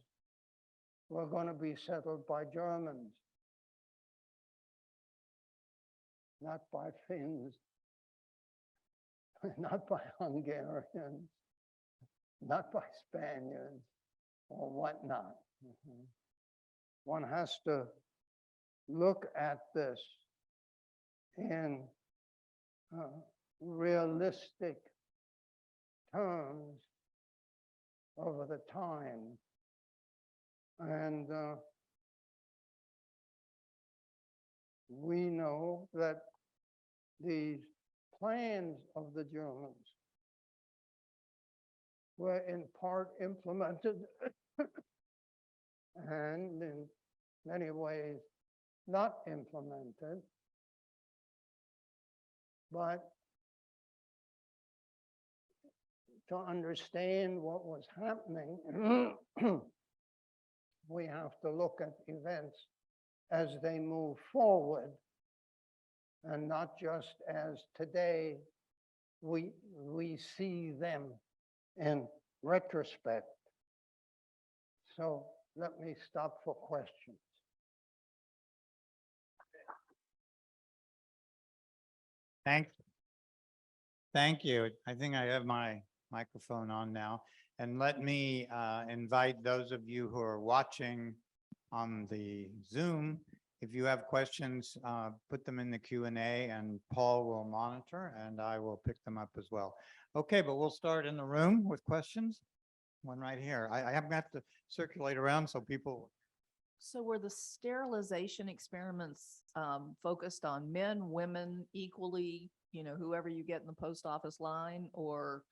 were going to be settled by Germans, not by Finns, not by Hungarians, not by Spaniards or whatnot. One has to look at this in realistic terms over the time. And we know that these plans of the Germans were in part implemented and in many ways not implemented, but to understand what was happening, we have to look at events as they move forward and not just as today we see them in retrospect. So let me stop for questions. Thank you. I think I have my microphone on now. And let me invite those of you who are watching on the Zoom. If you have questions, put them in the Q&A and Paul will monitor and I will pick them up as well. Okay, but we'll start in the room with questions. One right here. I have to circulate around so people. So were the sterilization experiments focused on men, women equally, you know, whoever you get in the post office line, or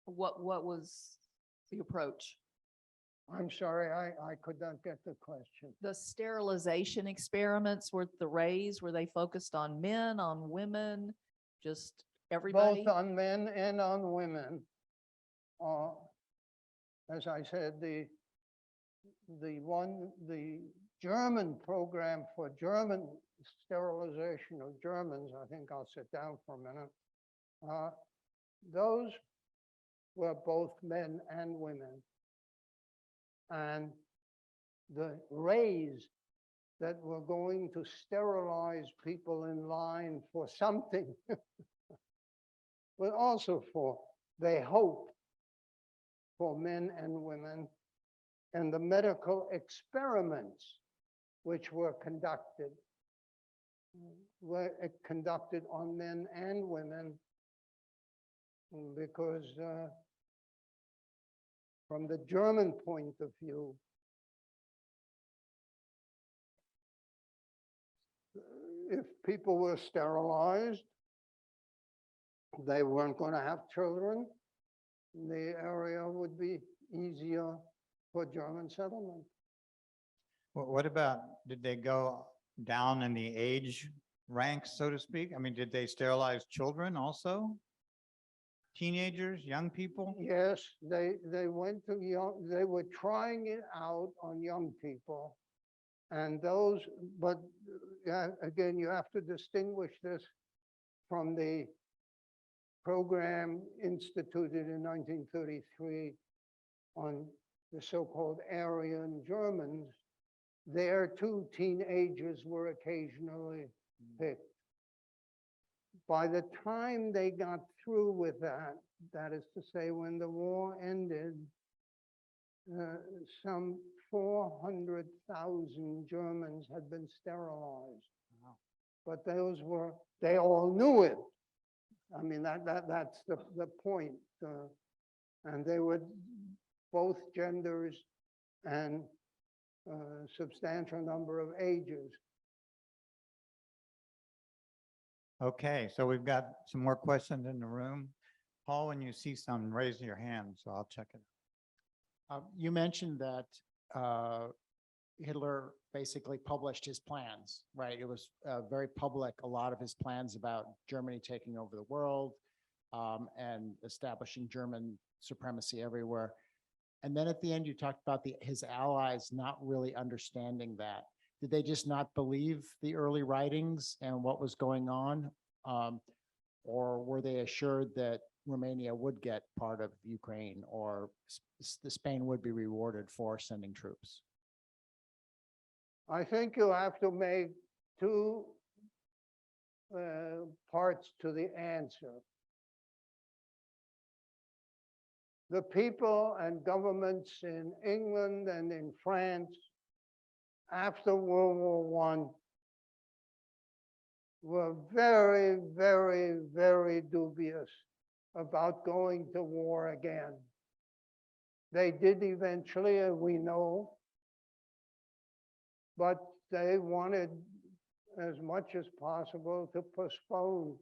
what was the approach? I'm sorry, I could not get the question. The sterilization experiments, were they focused on men, on women, just everybody? Both on men and on women. As I said, the German program for German sterilization of Germans, I think I'll sit down for a minute. Those were both men and women. And the rays that were going to sterilize people in line for something, but also for, they hope, for men and women, and the medical experiments which were conducted on men and women, because from the German point of view, if people were sterilized, they weren't going to have children, the area would be easier for German settlement. What about, did they go down in the age ranks, so to speak? I mean, did they sterilize children also? Teenagers, young people? Yes, they went to young, they were trying it out on young people. And those, but again, you have to distinguish this from the program instituted in 1933 on the so-called Aryan Germans. There too, teenagers were occasionally picked. By the time they got through with that, that is to say, when the war ended, some 400,000 Germans had been sterilized. Wow. But those were, they all knew it. I mean, that's the point. And they were both genders and substantial number of ages. Okay, so we've got some more questions in the room. Paul, when you see some, raise your hand, so I'll check it. You mentioned that Hitler basically published his plans, right? It was very public, a lot of his plans about Germany taking over the world and establishing German supremacy everywhere. And then at the end, you talked about his allies not really understanding that. Did they just not believe the early writings and what was going on? Or were they assured that Romania would get part of Ukraine, or Spain would be rewarded for sending troops? I think you have to make two parts to the answer. The people and governments in England and in France after World War I were very, very, very dubious about going to war again. They did eventually, as we know, but they wanted as much as possible to postpone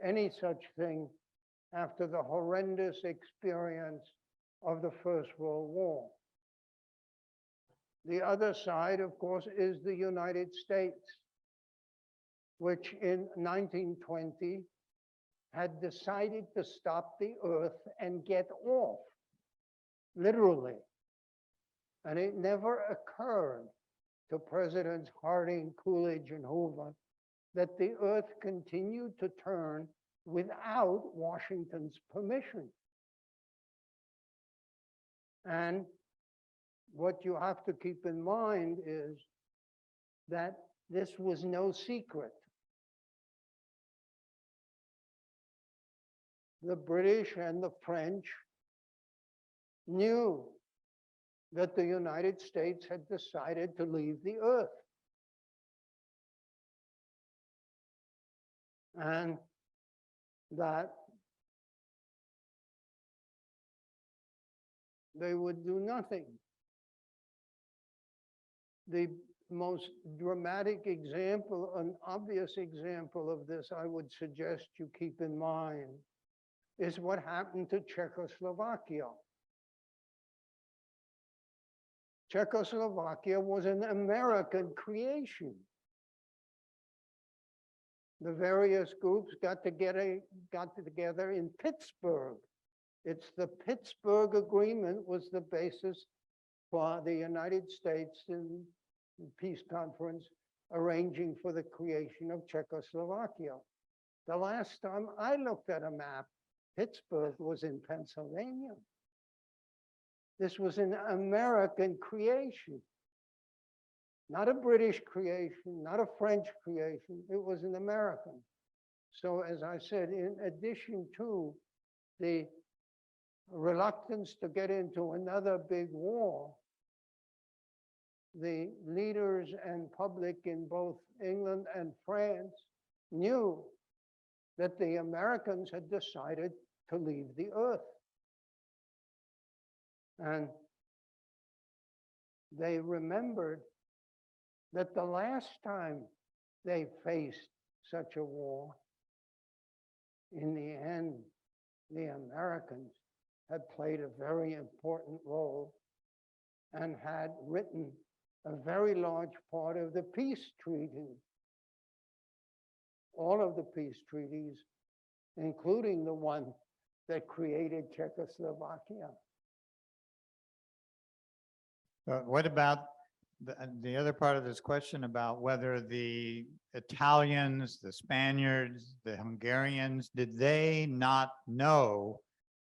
any such thing after the horrendous experience of the First World War. The other side, of course, is the United States, which in 1920 had decided to stop the earth and get off, literally. And it never occurred to Presidents Harding, Coolidge, and Hoover that the earth continued to turn without Washington's permission. And what you have to keep in mind is that this was no secret. the British and the French knew that the United States had decided to leave the earth. And that they would do nothing. The most dramatic example, an obvious example of this, I would suggest you keep in mind, is what happened to Czechoslovakia. Czechoslovakia was an American creation. The various groups got together in Pittsburgh. It's the Pittsburgh Agreement was the basis for the United States in peace conference arranging for the creation of Czechoslovakia. The last time I looked at a map, Pittsburgh was in Pennsylvania. This was an American creation, not a British creation, not a French creation. It was an American. So as I said, in addition to the reluctance to get into another big war, the leaders and public in both England and France knew that the Americans had decided to leave the earth. And they remembered that the last time they faced such a war, in the end, the Americans had played a very important role and had written a very large part of the peace treaty. All of the peace treaties, including the one that created Czechoslovakia. What about the other part of this question about whether the Italians, the Spaniards, the Hungarians, did they not know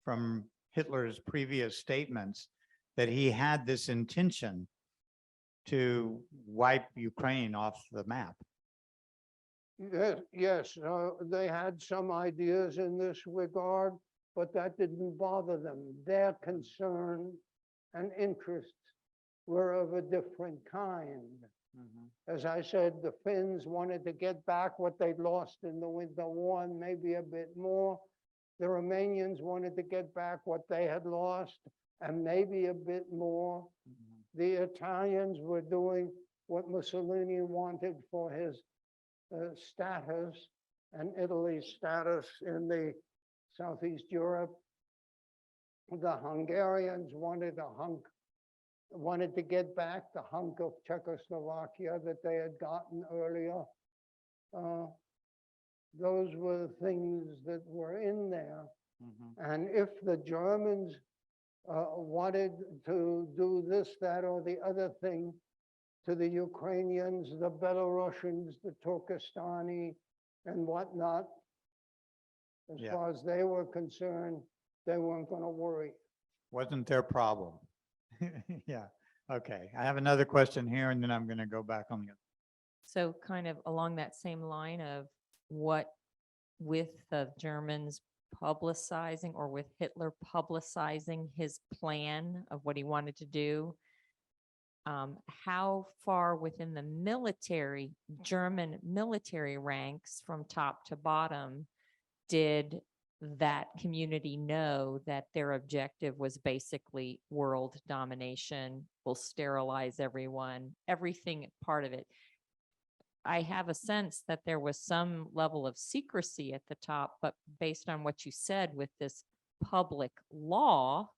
from Hitler's previous statements that he had this intention to wipe Ukraine off the map? Yes, they had some ideas in this regard, but that didn't bother them. Their concern and interests were of a different kind. As I said, the Finns wanted to get back what they'd lost in the Winter War and maybe a bit more. The Romanians wanted to get back what they had lost and maybe a bit more. The Italians were doing what Mussolini wanted for his status and Italy's status in the Southeast Europe. The Hungarians wanted to get back the hunk of Czechoslovakia that they had gotten earlier. Those were the things that were in there. And if the Germans wanted to do this, that, or the other thing to the Ukrainians, the Belarusians, the Turkestani, and whatnot, as far as they were concerned, they weren't going to worry. Wasn't their problem. Yeah, okay. I have another question here and then I'm going to go back on the other. So kind of along that same line of what with the Germans publicizing or with Hitler publicizing his plan of what he wanted to do, how far within the military, German military ranks from top to bottom did that community know that their objective was basically world domination, will sterilize everyone, everything part of it? I have a sense that there was some level of secrecy at the top, but based on what you said with this public law,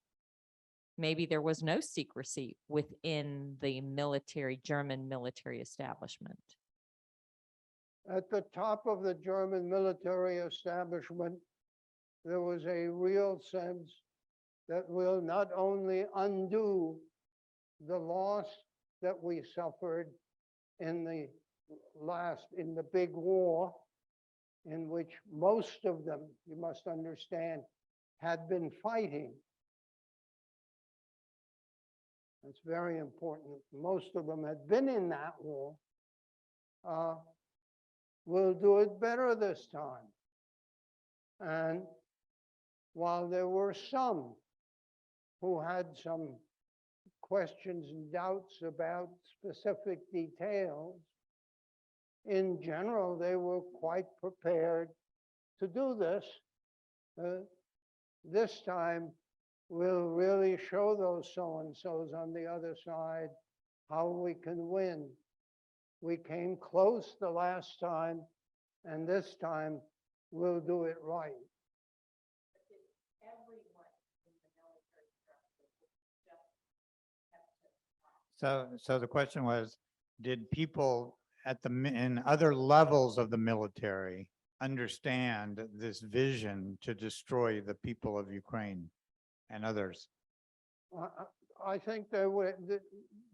maybe there was no secrecy within the military, German military establishment. At the top of the German military establishment, there was a real sense that we'll not only undo the loss that we suffered in the big war, in which most of them, you must understand, had been fighting. It's very important. Most of them had been in that war. We'll do it better this time. And while there were some who had some questions and doubts about specific details, in general, they were quite prepared to do this. This time, we'll really show those so-and-sos on the other side how we can win. We came close the last time, and this time we'll do it right. So the question was, did people at in other levels of the military understand this vision to destroy the people of Ukraine and others? I think there were,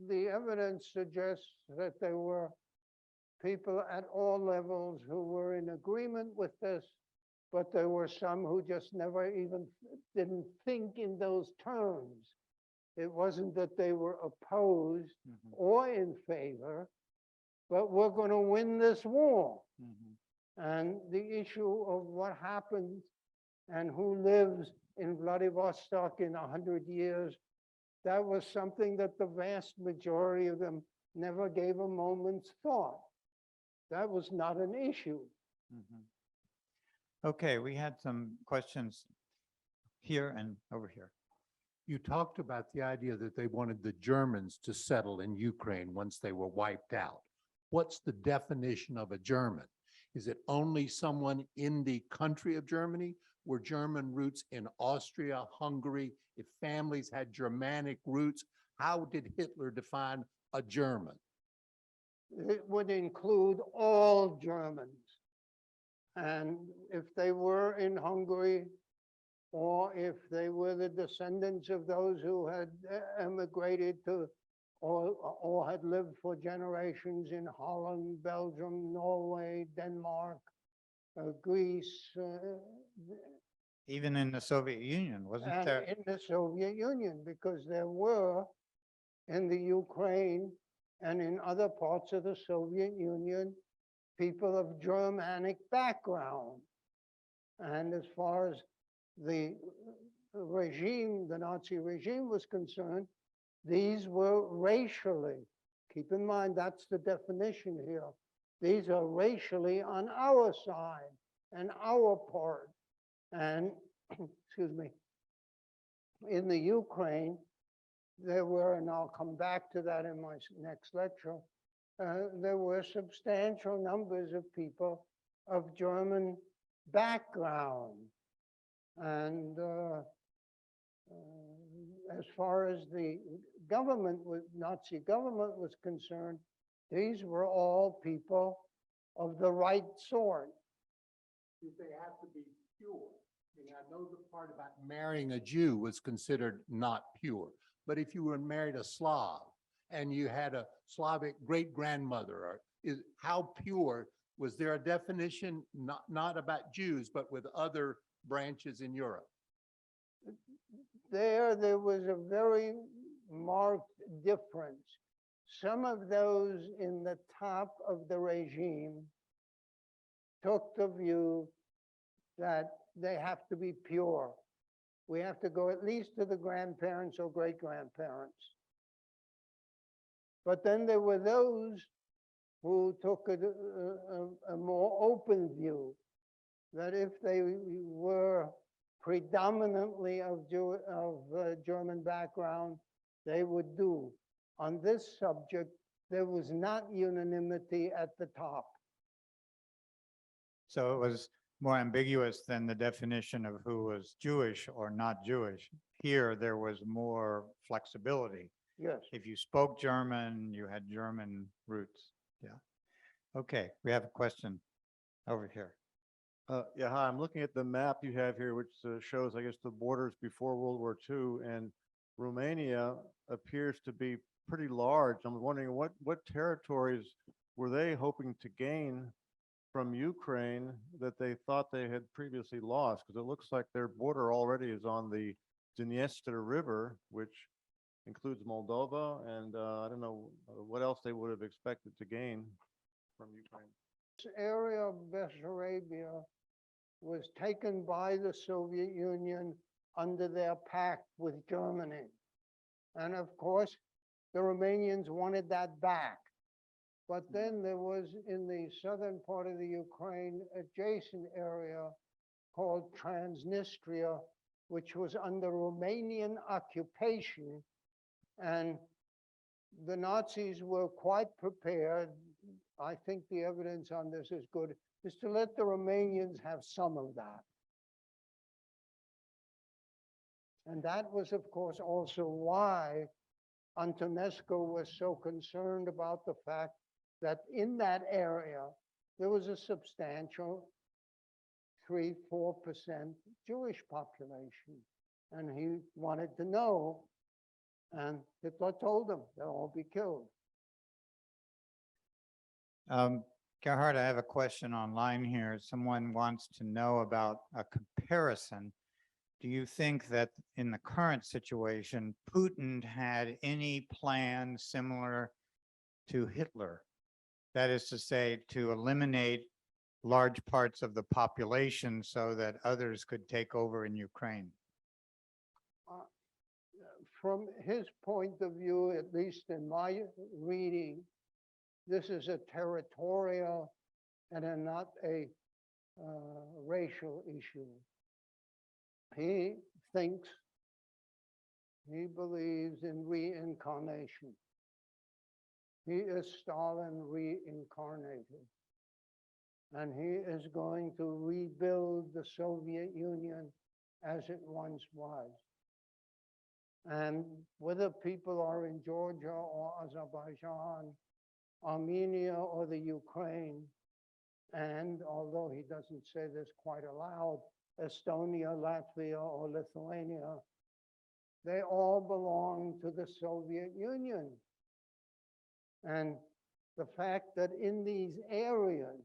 the evidence suggests that there were people at all levels who were in agreement with this, but there were some who just never even didn't think in those terms. It wasn't that they were opposed or in favor, but we're going to win this war. And the issue of what happens and who lives in Vladivostok in 100 years, that was something that the vast majority of them never gave a moment's thought. That was not an issue. Okay, we had some questions here and over here. You talked about the idea that they wanted the Germans to settle in Ukraine once they were wiped out. What's the definition of a German? Is it only someone in the country of Germany? Were German roots in Austria, Hungary? If families had Germanic roots, how did Hitler define a German? It would include all Germans. And if they were in Hungary, or if they were the descendants of those who had emigrated to or had lived for generations in Holland, Belgium, Norway, Denmark, Greece. Even in the Soviet Union, wasn't And there? in the Soviet Union, because there were in the Ukraine and in other parts of the Soviet Union, people of Germanic background. And as far as the regime, the Nazi regime was concerned, these were racially, keep in mind, that's the definition here. These are racially on our side and our part. And, excuse me, in the Ukraine, there were, and I'll come back to that in my next lecture, there were substantial numbers of people of German background. And as far as the government, Nazi government was concerned, these were all people of the right sort. Did they have to be pure? I mean, I know the part about marrying a Jew was considered not pure, but if you were married a Slav and you had a Slavic great-grandmother, how pure? Was there a definition, not about Jews, but with other branches in Europe? There was a very marked difference. Some of those in the top of the regime took the view that they have to be pure. We have to go at least to the grandparents or great-grandparents. But then there were those who took a more open view, that if they were predominantly of German background, they would do. On this subject, there was not unanimity at the top. So it was more ambiguous than the definition of who was Jewish or not Jewish. Here, there was more flexibility. Yes. If you spoke German, you had German roots. Yeah. Okay, we have a question over here. Yeah, hi, I'm looking at the map you have here, which shows, I guess, the borders before World War II, and Romania appears to be pretty large. I'm wondering what territories were they hoping to gain from Ukraine that they thought they had previously lost? Because it looks like their border already is on the Dniester River, which includes Moldova, and I don't know what else they would have expected to gain from Ukraine. This area of Bessarabia was taken by the Soviet Union under their pact with Germany. And of course, the Romanians wanted that back. But then there was in the southern part of the Ukraine adjacent area called Transnistria, which was under Romanian occupation. And the Nazis were quite prepared. I think the evidence on this is good, is to let the Romanians have some of that. And that was, of course, also why Antonescu was so concerned about the fact that in that area, there was a substantial 3–4% Jewish population. And he wanted to know, and Hitler told them they'll all be killed. Gerhard, I have a question online here. Someone wants to know about a comparison. Do you think that in the current situation, Putin had any plan similar to Hitler? That is to say, to eliminate large parts of the population so that others could take over in Ukraine? From his point of view, at least in my reading, this is a territorial and not a racial issue. He thinks, he believes in reincarnation. He is Stalin reincarnated. And he is going to rebuild the Soviet Union as it once was. And whether people are in Georgia or Azerbaijan, Armenia or the Ukraine, and although he doesn't say this quite aloud, Estonia, Latvia, or Lithuania, they all belong to the Soviet Union. And the fact that in these areas,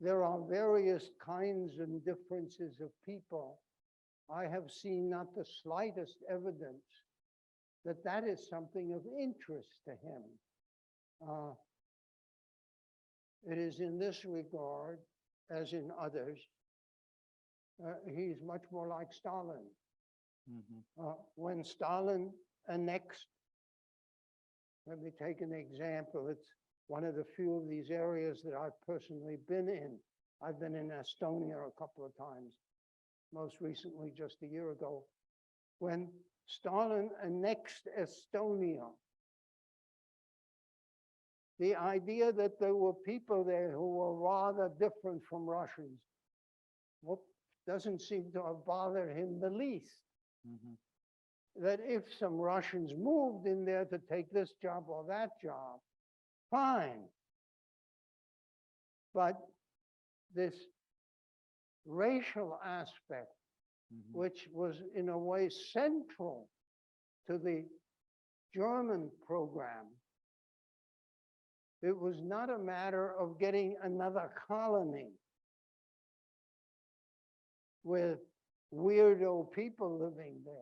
there are various kinds and differences of people, I have seen not the slightest evidence that that is something of interest to him. It is in this regard, as in others, he's much more like Stalin. When Stalin annexed, let me take an example. It's one of the few of these areas that I've personally been in. I've been in Estonia a couple of times, most recently just a year ago. When Stalin annexed Estonia, the idea that there were people there who were rather different from Russians, well, doesn't seem to have bothered him the least. That if some Russians moved in there to take this job or that job, fine. But this racial aspect, which was in a way central to the German program, it was not a matter of getting another colony with weirdo people living there.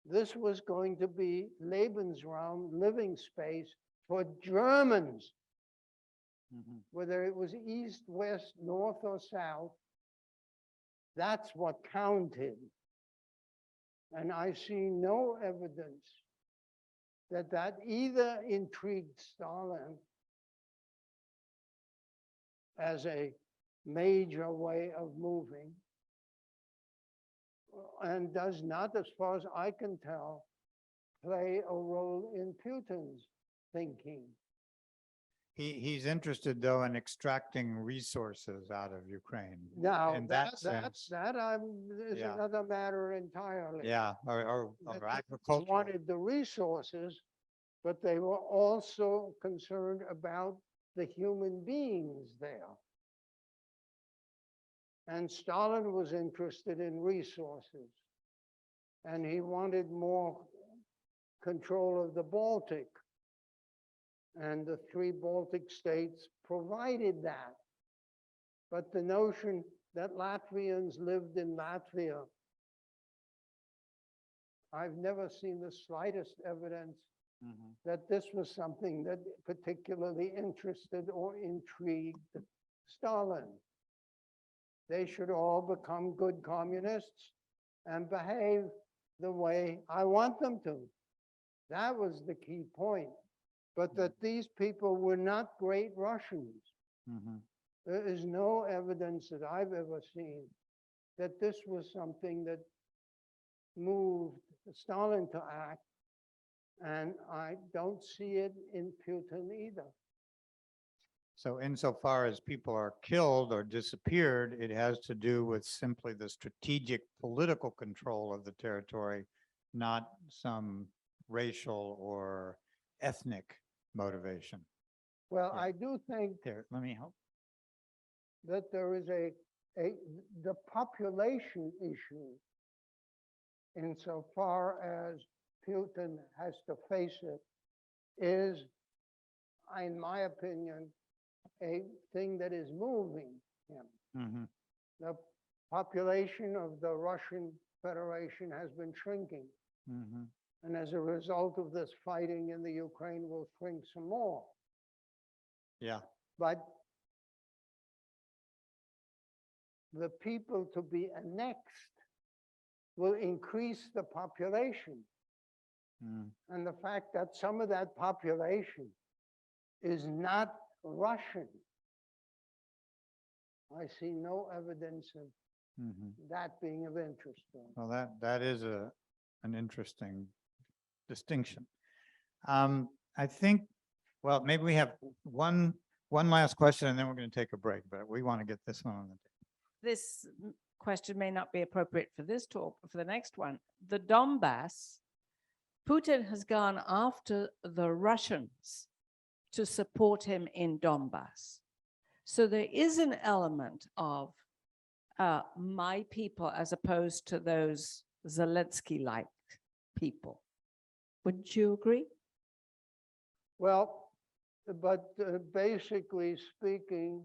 This was going to be Lebensraum, living space for Germans, whether it was east, west, north, or south. That's what counted. And I see no evidence that that either intrigued Stalin as a major way of moving, and does not, as far as I can tell, play a role in Putin's thinking. He's interested, though, in extracting resources out of Ukraine. Now, in that is sense, yeah. another matter entirely. Yeah, or That they agricultural. wanted the resources, but they were also concerned about the human beings there. And Stalin was interested in resources, and he wanted more control of the Baltic. And the 3 Baltic states provided that. But the notion that Latvians lived in Latvia, I've never seen the slightest evidence that this was something that particularly interested or intrigued Stalin. they should all become good communists and behave the way I want them to. That was the key point. But that these people were not great Russians. Mhm. There is no evidence that I've ever seen that this was something that moved Stalin to act. And I don't see it in Putin either. So insofar as people are killed or disappeared, it has to do with simply the strategic political control of the territory, not some racial or ethnic motivation. Well, Yeah. I do think Here, let me help. that there is the population issue insofar as Putin has to face it is, in my opinion, a thing that is moving him. Mhm. The population of the Russian Federation has been shrinking. Mhm. And as a result of this fighting in the Ukraine will shrink some more. Yeah. But the people to be annexed will increase the population. Mm. And the fact that some of that population is not Russian, I see no evidence of Mhm. that being of interest to them. Well, that is an interesting distinction. I think, well, maybe we have one last question and then we're going to take a break, but we want to get this one on the table. This question may not be appropriate for this talk, but for the next one. The Donbass, Putin has gone after the Russians to support him in Donbass. So there is an element of my people as opposed to those Zelensky-like people. Wouldn't you agree? Well, but basically speaking,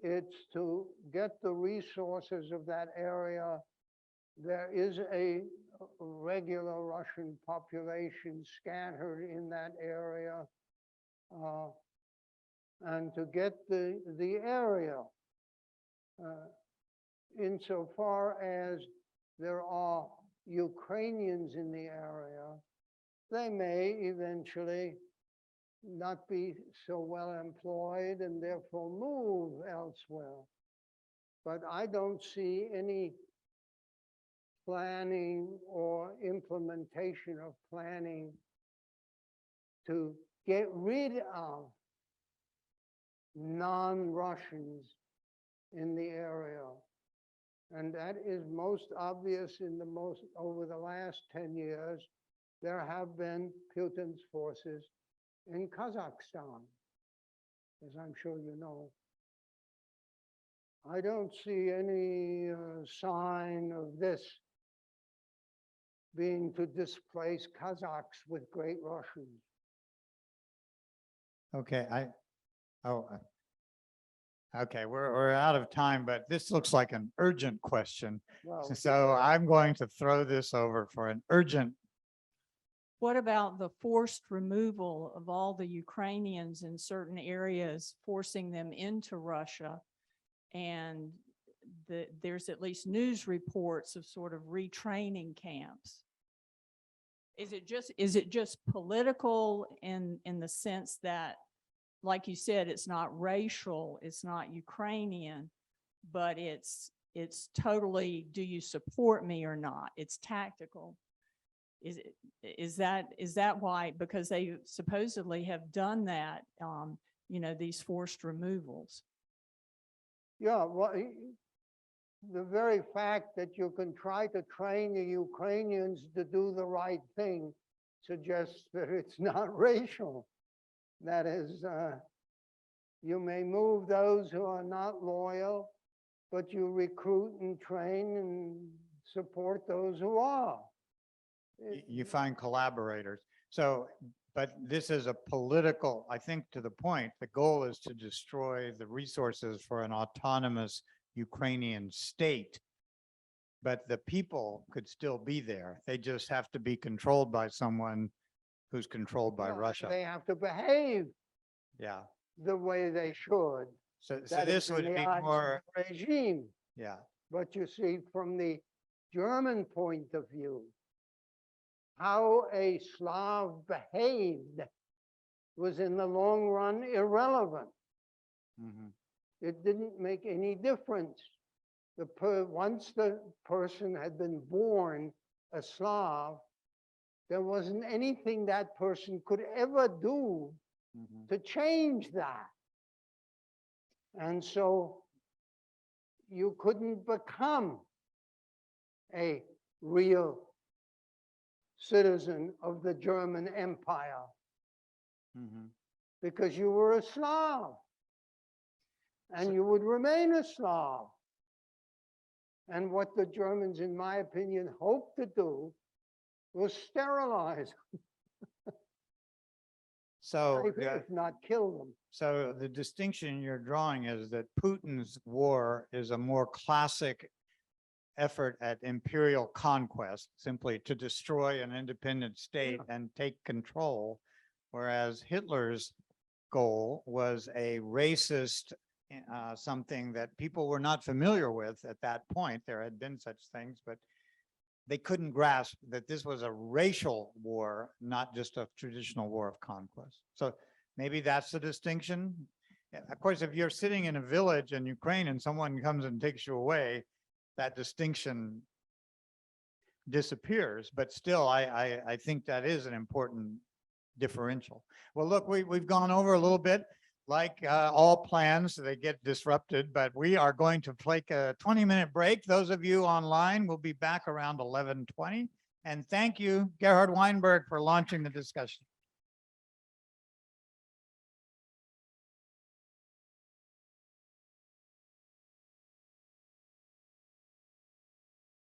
it's to get the resources of that area. There is a regular Russian population scattered in that area. And to get the area, insofar as there are Ukrainians in the area, they may eventually not be so well employed and therefore move elsewhere. But I don't see any planning or implementation of planning to get rid of non-Russians in the area. And that is most obvious over the last 10 years. There have been Putin's forces in Kazakhstan, as I'm sure you know. I don't see any sign of this being to displace Kazakhs with Great Russians. Okay, okay, we're out of time, but this looks like an urgent question. Well, So I'm going to throw this over for an urgent. What about the forced removal of all the Ukrainians in certain areas, forcing them into Russia? And there's at least news reports of sort of retraining camps. Is it just political in the sense that, like you said, it's not racial, it's not Ukrainian, but it's totally, do you support me or not? It's tactical. Is that why? Because they supposedly have done that, these forced removals. yeah, well, the very fact that you can try to train the Ukrainians to do the right thing suggests that it's not racial. That is, you may move those who are not loyal, but you recruit and train and support those who are. You find collaborators. So, but this is a political, I think to the point, the goal is to destroy the resources for an autonomous Ukrainian state. But the people could still be there. They just have to be controlled by someone who's controlled by Yeah, Russia. They have to behave Yeah. the way they should. So That this is in would the be eyes of more, the regime. Yeah. But you see, from the German point of view, how a Slav behaved was in the long run irrelevant. Mhm. It didn't make any difference. Once the person had been born a Slav, there wasn't anything that person could ever do Mhm. to change that. And so you couldn't become a real citizen of the German Empire Mhm. because you were a Slav. And you would remain a Slav. And what the Germans, in my opinion, hoped to do was sterilize, So, if not kill them. so the distinction you're drawing is that Putin's war is a more classic effort at imperial conquest, simply to destroy an independent state and take control, whereas Hitler's goal was a racist, something that people were not familiar with at that point. There had been such things, but they couldn't grasp that this was a racial war, not just a traditional war of conquest. So maybe that's the distinction. Yeah, of course, if you're sitting in a village in Ukraine and someone comes and takes you away, that distinction disappears. But still, I think that is an important differential. Well, look, we've gone over a little bit. Like all plans, they get disrupted, but we are going to take a 20-minute break. Those of you online will be back around 11:20. And thank you, Gerhard Weinberg, for launching the discussion.